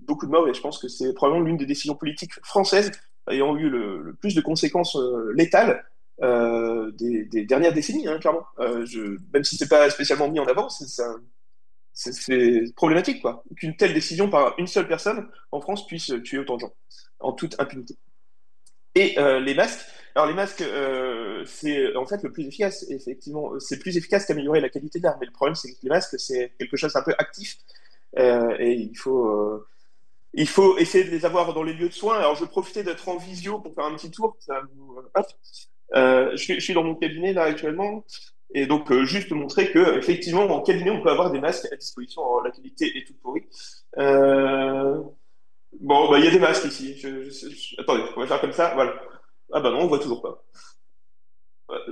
beaucoup de morts et je pense que c'est probablement l'une des décisions politiques françaises ayant eu le plus de conséquences létales des dernières décennies, hein, clairement. Même si c'est pas spécialement mis en avant, c'est problématique, quoi. Qu'une telle décision par une seule personne en France puisse tuer autant de gens, en toute impunité. Et les masques, alors les masques, c'est en fait le plus efficace, effectivement, c'est plus efficace qu'améliorer la qualité de l'air, mais le problème c'est que les masques, c'est quelque chose d'un peu actif, et il faut essayer de les avoir dans les lieux de soins. Alors je vais profiter d'être en visio pour faire un petit tour, hop. Je suis dans mon cabinet là actuellement, et donc juste montrer que effectivement en cabinet on peut avoir des masques à disposition. Alors, la qualité est toute pourrie. Bon, bah il y a des masques ici. Attendez, on va faire comme ça. Voilà. Ah bah non, on voit toujours pas.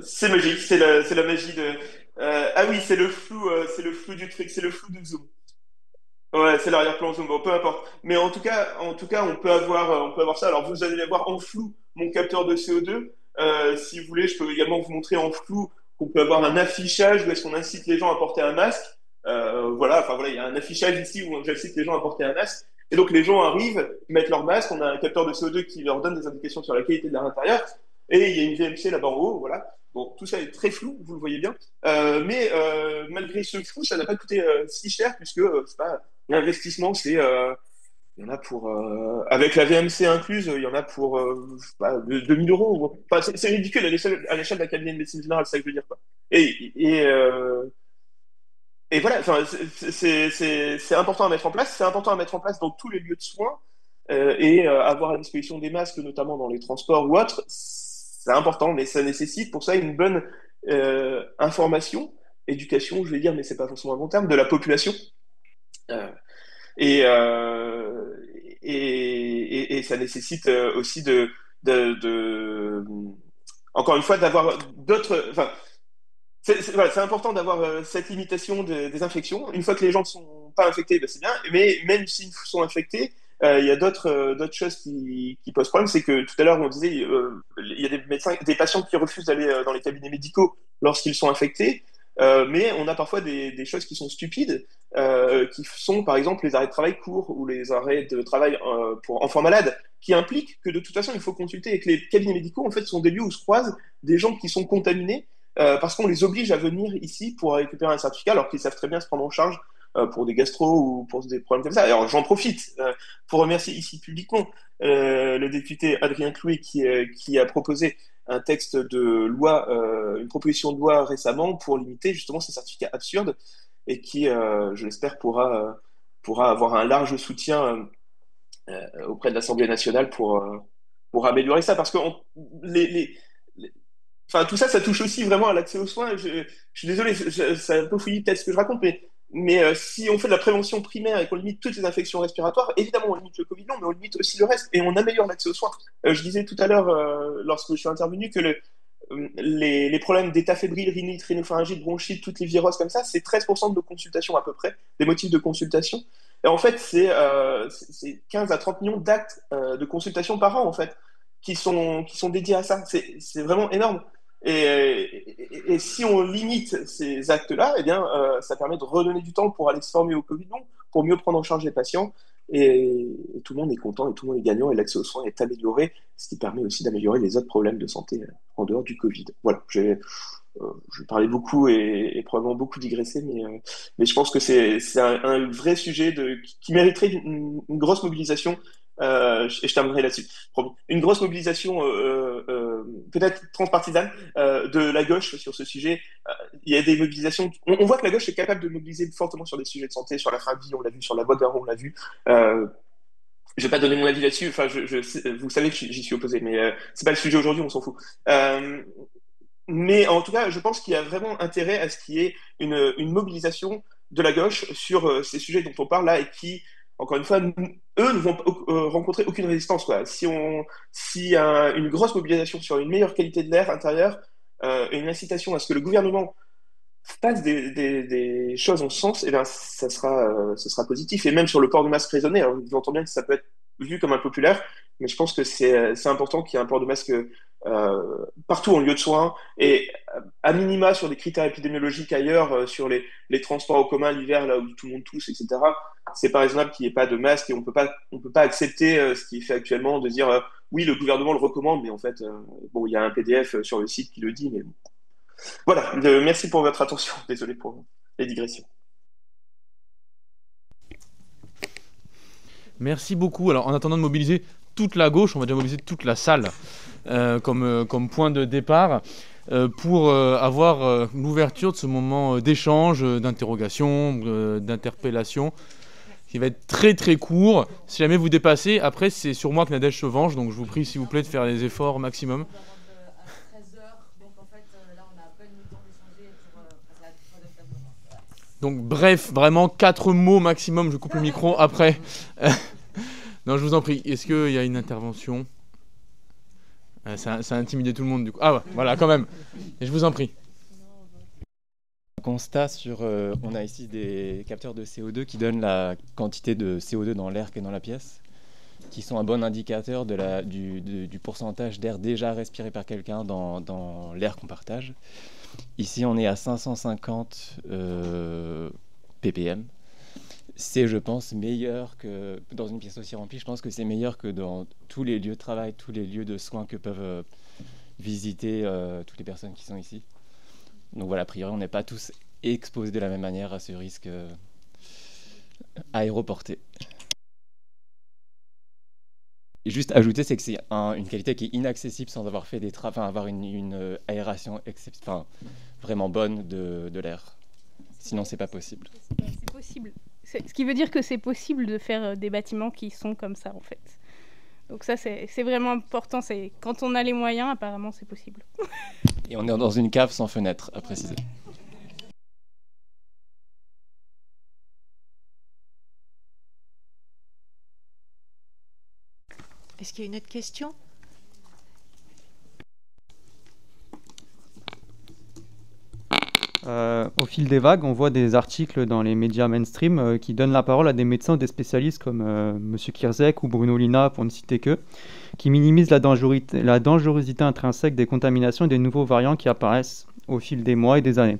C'est magique, c'est la magie de. Ah oui, c'est le flou du truc, c'est le flou du zoom. Ouais, c'est l'arrière-plan zoom. Bon, peu importe. Mais en tout cas, on peut avoir ça. Alors vous allez voir en flou mon capteur de CO2. Si vous voulez, je peux également vous montrer en flou qu'on peut avoir un affichage où est-ce qu'on incite les gens à porter un masque. Voilà, enfin voilà, il y a un affichage ici où j'incite les gens à porter un masque. Et donc les gens arrivent, mettent leur masque, on a un capteur de CO2 qui leur donne des indications sur la qualité de l'air intérieur, et il y a une VMC là-bas en haut, voilà. Bon, tout ça est très flou, vous le voyez bien. Mais malgré ce flou, ça n'a pas coûté si cher, puisque c'est pas, l'investissement, il y en a pour, avec la VMC incluse, il y en a pour 2000 euros. Enfin, c'est ridicule à l'échelle d'un cabinet de médecine générale, c'est ça que je veux dire, quoi. Et voilà, enfin, c'est important à mettre en place. C'est important à mettre en place dans tous les lieux de soins et avoir à disposition des masques, notamment dans les transports ou autres. C'est important, mais ça nécessite pour ça une bonne information, éducation, je vais dire, mais c'est pas forcément un bon terme, de la population. Euh, et, euh, et ça nécessite aussi encore une fois, d'avoir d'autres. Enfin, voilà, c'est important d'avoir cette limitation des infections. Une fois que les gens ne sont pas infectés, ben, c'est bien. Mais même s'ils sont infectés, il y a d'autres choses qui posent problème. C'est que tout à l'heure, on disait, il y a des médecins, des patients qui refusent d'aller dans les cabinets médicaux lorsqu'ils sont infectés. Mais on a parfois des choses qui sont stupides, qui sont par exemple les arrêts de travail courts ou les arrêts de travail pour enfants malades, qui impliquent que de toute façon il faut consulter et que les cabinets médicaux en fait sont des lieux où se croisent des gens qui sont contaminés parce qu'on les oblige à venir ici pour récupérer un certificat alors qu'ils savent très bien se prendre en charge pour des gastro ou pour des problèmes comme ça. Alors j'en profite pour remercier ici publiquement le député Adrien Clouet qui a proposé un texte de loi, une proposition de loi récemment pour limiter justement ces certificats absurdes et qui, je l'espère, pourra avoir un large soutien auprès de l'Assemblée nationale pour améliorer ça. Parce que enfin, tout ça, ça touche aussi vraiment à l'accès aux soins. Je suis désolé, c'est un peu fouillis peut-être ce que je raconte, mais si on fait de la prévention primaire et qu'on limite toutes les infections respiratoires, évidemment on limite le Covid long, mais on limite aussi le reste et on améliore l'accès aux soins. Je disais tout à l'heure, lorsque je suis intervenu, que les problèmes d'état fébrile, rhinite, rhinopharyngite, bronchite, toutes les viroses comme ça, c'est 13% de nos consultations à peu près, des motifs de consultation. Et en fait, c'est 15 à 30 millions d'actes de consultation par an, en fait, qui sont dédiés à ça. C'est vraiment énorme. Et si on limite ces actes-là, eh bien, ça permet de redonner du temps pour aller se former au Covid long, pour mieux prendre en charge les patients. Et tout le monde est content et tout le monde est gagnant et l'accès aux soins est amélioré, ce qui permet aussi d'améliorer les autres problèmes de santé en dehors du Covid. Voilà, je parlais beaucoup et probablement beaucoup digressé, mais je pense que c'est un vrai sujet qui mériterait une grosse mobilisation. Et je terminerai là-dessus. Une grosse mobilisation peut-être transpartisane de la gauche sur ce sujet. Il y a des mobilisations. On voit que la gauche est capable de mobiliser fortement sur des sujets de santé, sur la fin de vie, on l'a vu, sur la loi Garot, on l'a vu. Je vais pas donner mon avis là-dessus. Enfin, vous savez que j'y suis opposé, mais c'est pas le sujet aujourd'hui, on s'en fout. Mais en tout cas, je pense qu'il y a vraiment intérêt à ce qu'il y ait une mobilisation de la gauche sur ces sujets dont on parle là et qui, encore une fois, eux ne vont rencontrer aucune résistance, quoi. Si une grosse mobilisation sur une meilleure qualité de l'air intérieur et une incitation à ce que le gouvernement fasse des choses en ce sens, et bien, ce sera positif. Et même sur le port du masque raisonné, alors, j'entends bien que ça peut être vu comme impopulaire, mais je pense que c'est important qu'il y ait un port de masque partout en lieu de soins, et à minima sur des critères épidémiologiques ailleurs, sur les transports en commun l'hiver, là où tout le monde tousse, etc. C'est pas raisonnable qu'il n'y ait pas de masque, et on peut pas accepter ce qui est fait actuellement, de dire oui, le gouvernement le recommande, mais en fait, bon, il y a un PDF sur le site qui le dit, mais bon. Voilà, merci pour votre attention. Désolé pour les digressions. Merci beaucoup. Alors, en attendant de mobiliser toute la gauche, on va déjà mobiliser toute la salle comme point de départ pour avoir l'ouverture de ce moment d'échange, d'interrogation, d'interpellation, qui va être très très court. Si jamais vous dépassez, après c'est sur moi que Nadège se venge, donc je vous prie s'il vous plaît de faire les efforts maximum. Donc bref, vraiment 4 mots maximum, je coupe le micro après. Non, je vous en prie, est-ce qu'il y a une intervention ? Ça a intimidé tout le monde du coup. Ah ouais, voilà, quand même. Et je vous en prie. Constat sur, on a ici des capteurs de CO2 qui donnent la quantité de CO2 dans l'air qui est dans la pièce, qui sont un bon indicateur du pourcentage d'air déjà respiré par quelqu'un dans l'air qu'on partage. Ici, on est à 550 ppm. C'est, je pense, meilleur que dans une pièce aussi remplie. Je pense que c'est meilleur que dans tous les lieux de travail, tous les lieux de soins que peuvent visiter toutes les personnes qui sont ici. Donc voilà, a priori, on n'est pas tous exposés de la même manière à ce risque aéroporté. Et juste ajouter, c'est que c'est une qualité qui est inaccessible sans avoir fait avoir une aération vraiment bonne de l'air. Sinon, c'est pas possible. C'est possible. Ce qui veut dire que c'est possible de faire des bâtiments qui sont comme ça, en fait. Donc ça, c'est vraiment important. C'est quand on a les moyens, apparemment, c'est possible. Et on est dans une cave sans fenêtre, à préciser. Est-ce qu'il y a une autre question ? Au fil des vagues, on voit des articles dans les médias mainstream qui donnent la parole à des médecins ou des spécialistes comme M. Kierzek ou Bruno Lina, pour ne citer qu'eux, qui minimisent la dangerosité intrinsèque des contaminations et des nouveaux variants qui apparaissent au fil des mois et des années,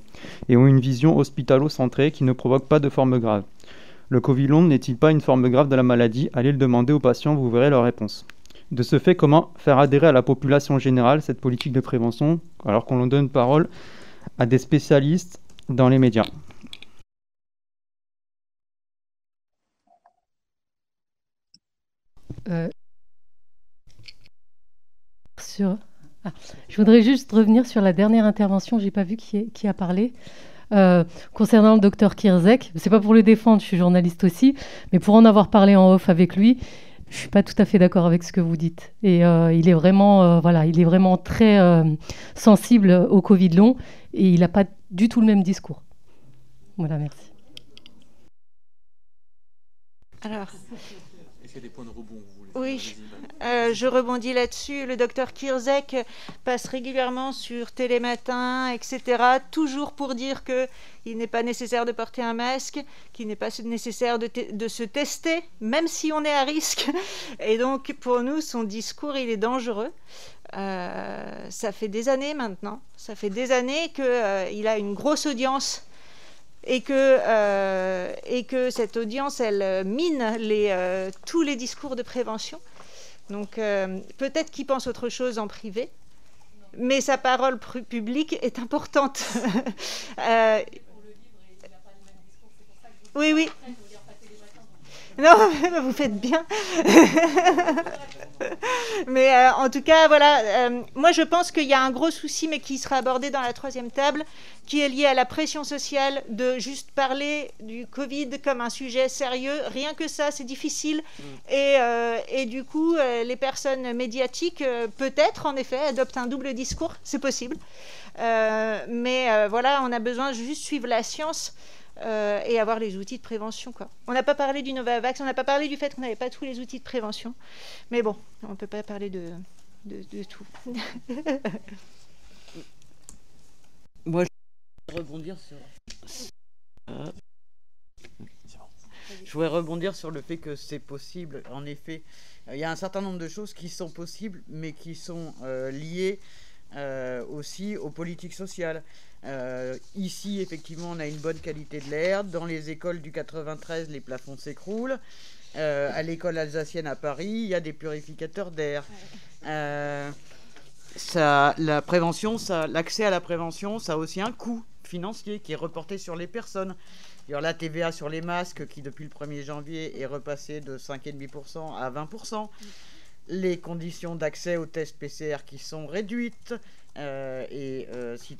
et ont une vision hospitalo-centrée qui ne provoque pas de forme grave. Le Covid long n'est-il pas une forme grave de la maladie ? Allez le demander aux patients, vous verrez leur réponse. De ce fait, comment faire adhérer à la population générale cette politique de prévention alors qu'on leur donne parole à des spécialistes dans les médias. Je voudrais juste revenir sur la dernière intervention, je n'ai pas vu qui a parlé. Concernant le docteur Kierzek, c'est pas pour le défendre, je suis journaliste aussi, mais pour en avoir parlé en off avec lui, je suis pas tout à fait d'accord avec ce que vous dites. Et il est vraiment très sensible au Covid long et il n'a pas du tout le même discours. Voilà, merci. Alors, est-ce qu'il y a des points de rebond vous voulez... Oui, je rebondis là-dessus. Le docteur Kierzek passe régulièrement sur Télématin, etc., toujours pour dire qu'il n'est pas nécessaire de porter un masque, qu'il n'est pas nécessaire de se tester, même si on est à risque. Et donc, pour nous, son discours, il est dangereux. Ça fait des années maintenant. Ça fait des années qu'il a une grosse audience et que cette audience, elle mine tous les discours de prévention. Donc peut-être qu'il pense autre chose en privé, mais sa parole publique est importante. Oui. Non, vous faites bien. Mais en tout cas, voilà. Moi, je pense qu'il y a un gros souci, mais qui sera abordé dans la troisième table, qui est lié à la pression sociale de juste parler du Covid comme un sujet sérieux. Rien que ça, c'est difficile. Et du coup, les personnes médiatiques, peut-être, en effet, adoptent un double discours. C'est possible. Mais voilà, on a besoin de juste suivre la science. Et avoir les outils de prévention, quoi. On n'a pas parlé du Novavax, on n'a pas parlé du fait qu'on n'avait pas tous les outils de prévention. Mais bon, on ne peut pas parler de tout. Moi, je rebondir sur... Je voudrais rebondir sur le fait que c'est possible. En effet, il y a un certain nombre de choses qui sont possibles, mais qui sont liées aussi aux politiques sociales. Ici, effectivement, on a une bonne qualité de l'air. Dans les écoles du 93, les plafonds s'écroulent. À l'école alsacienne à Paris, il y a des purificateurs d'air. La prévention, l'accès à la prévention, ça a aussi un coût financier qui est reporté sur les personnes. Alors, la TVA sur les masques qui, depuis le 1er janvier, est repassée de 5,5% à 20%. Les conditions d'accès aux tests PCR qui sont réduites. Si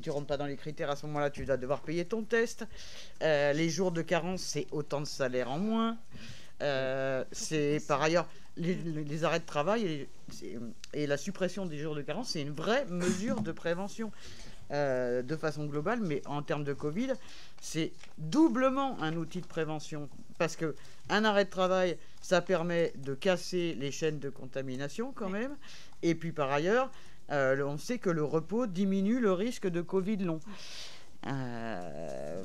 tu rentres pas dans les critères, à ce moment-là, tu vas devoir payer ton test. Les jours de carence, c'est autant de salaire en moins. C'est par ailleurs les arrêts de travail et la suppression des jours de carence, c'est une vraie mesure de prévention. De façon globale, mais en termes de Covid, c'est doublement un outil de prévention parce que un arrêt de travail, ça permet de casser les chaînes de contamination quand même, et puis par ailleurs, on sait que le repos diminue le risque de Covid long.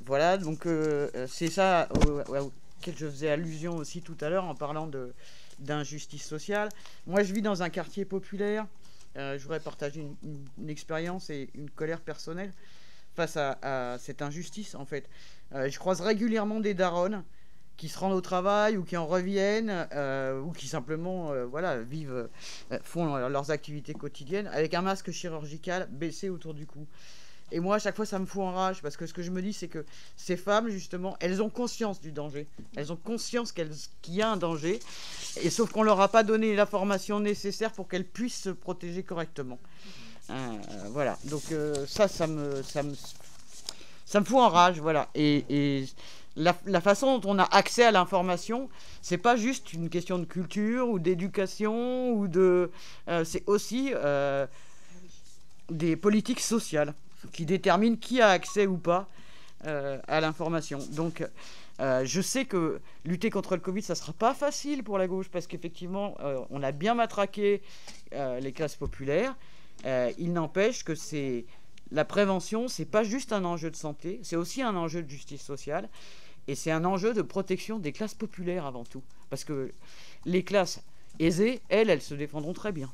Voilà, donc c'est ça auquel je faisais allusion aussi tout à l'heure en parlant d'injustice sociale. Moi, je vis dans un quartier populaire. Je voudrais partager une expérience et une colère personnelle face à cette injustice, en fait. Je croise régulièrement des daronnes qui se rendent au travail ou qui en reviennent ou qui simplement font leurs activités quotidiennes avec un masque chirurgical baissé autour du cou. Et moi, à chaque fois, ça me fout en rage parce que ce que je me dis, c'est que ces femmes, justement, elles ont conscience du danger. Elles ont conscience qu'il y a un danger, et sauf qu'on leur a pas donné la formation nécessaire pour qu'elles puissent se protéger correctement. Voilà. Donc ça me fout en rage, voilà. Et la façon dont on a accès à l'information, c'est pas juste une question de culture ou d'éducation ou c'est aussi des politiques sociales qui déterminent qui a accès ou pas à l'information. Donc, je sais que lutter contre le Covid, ça ne sera pas facile pour la gauche, parce qu'effectivement, on a bien matraqué les classes populaires. Il n'empêche que la prévention, ce n'est pas juste un enjeu de santé, c'est aussi un enjeu de justice sociale, et c'est un enjeu de protection des classes populaires avant tout. Parce que les classes aisées, elles se défendront très bien.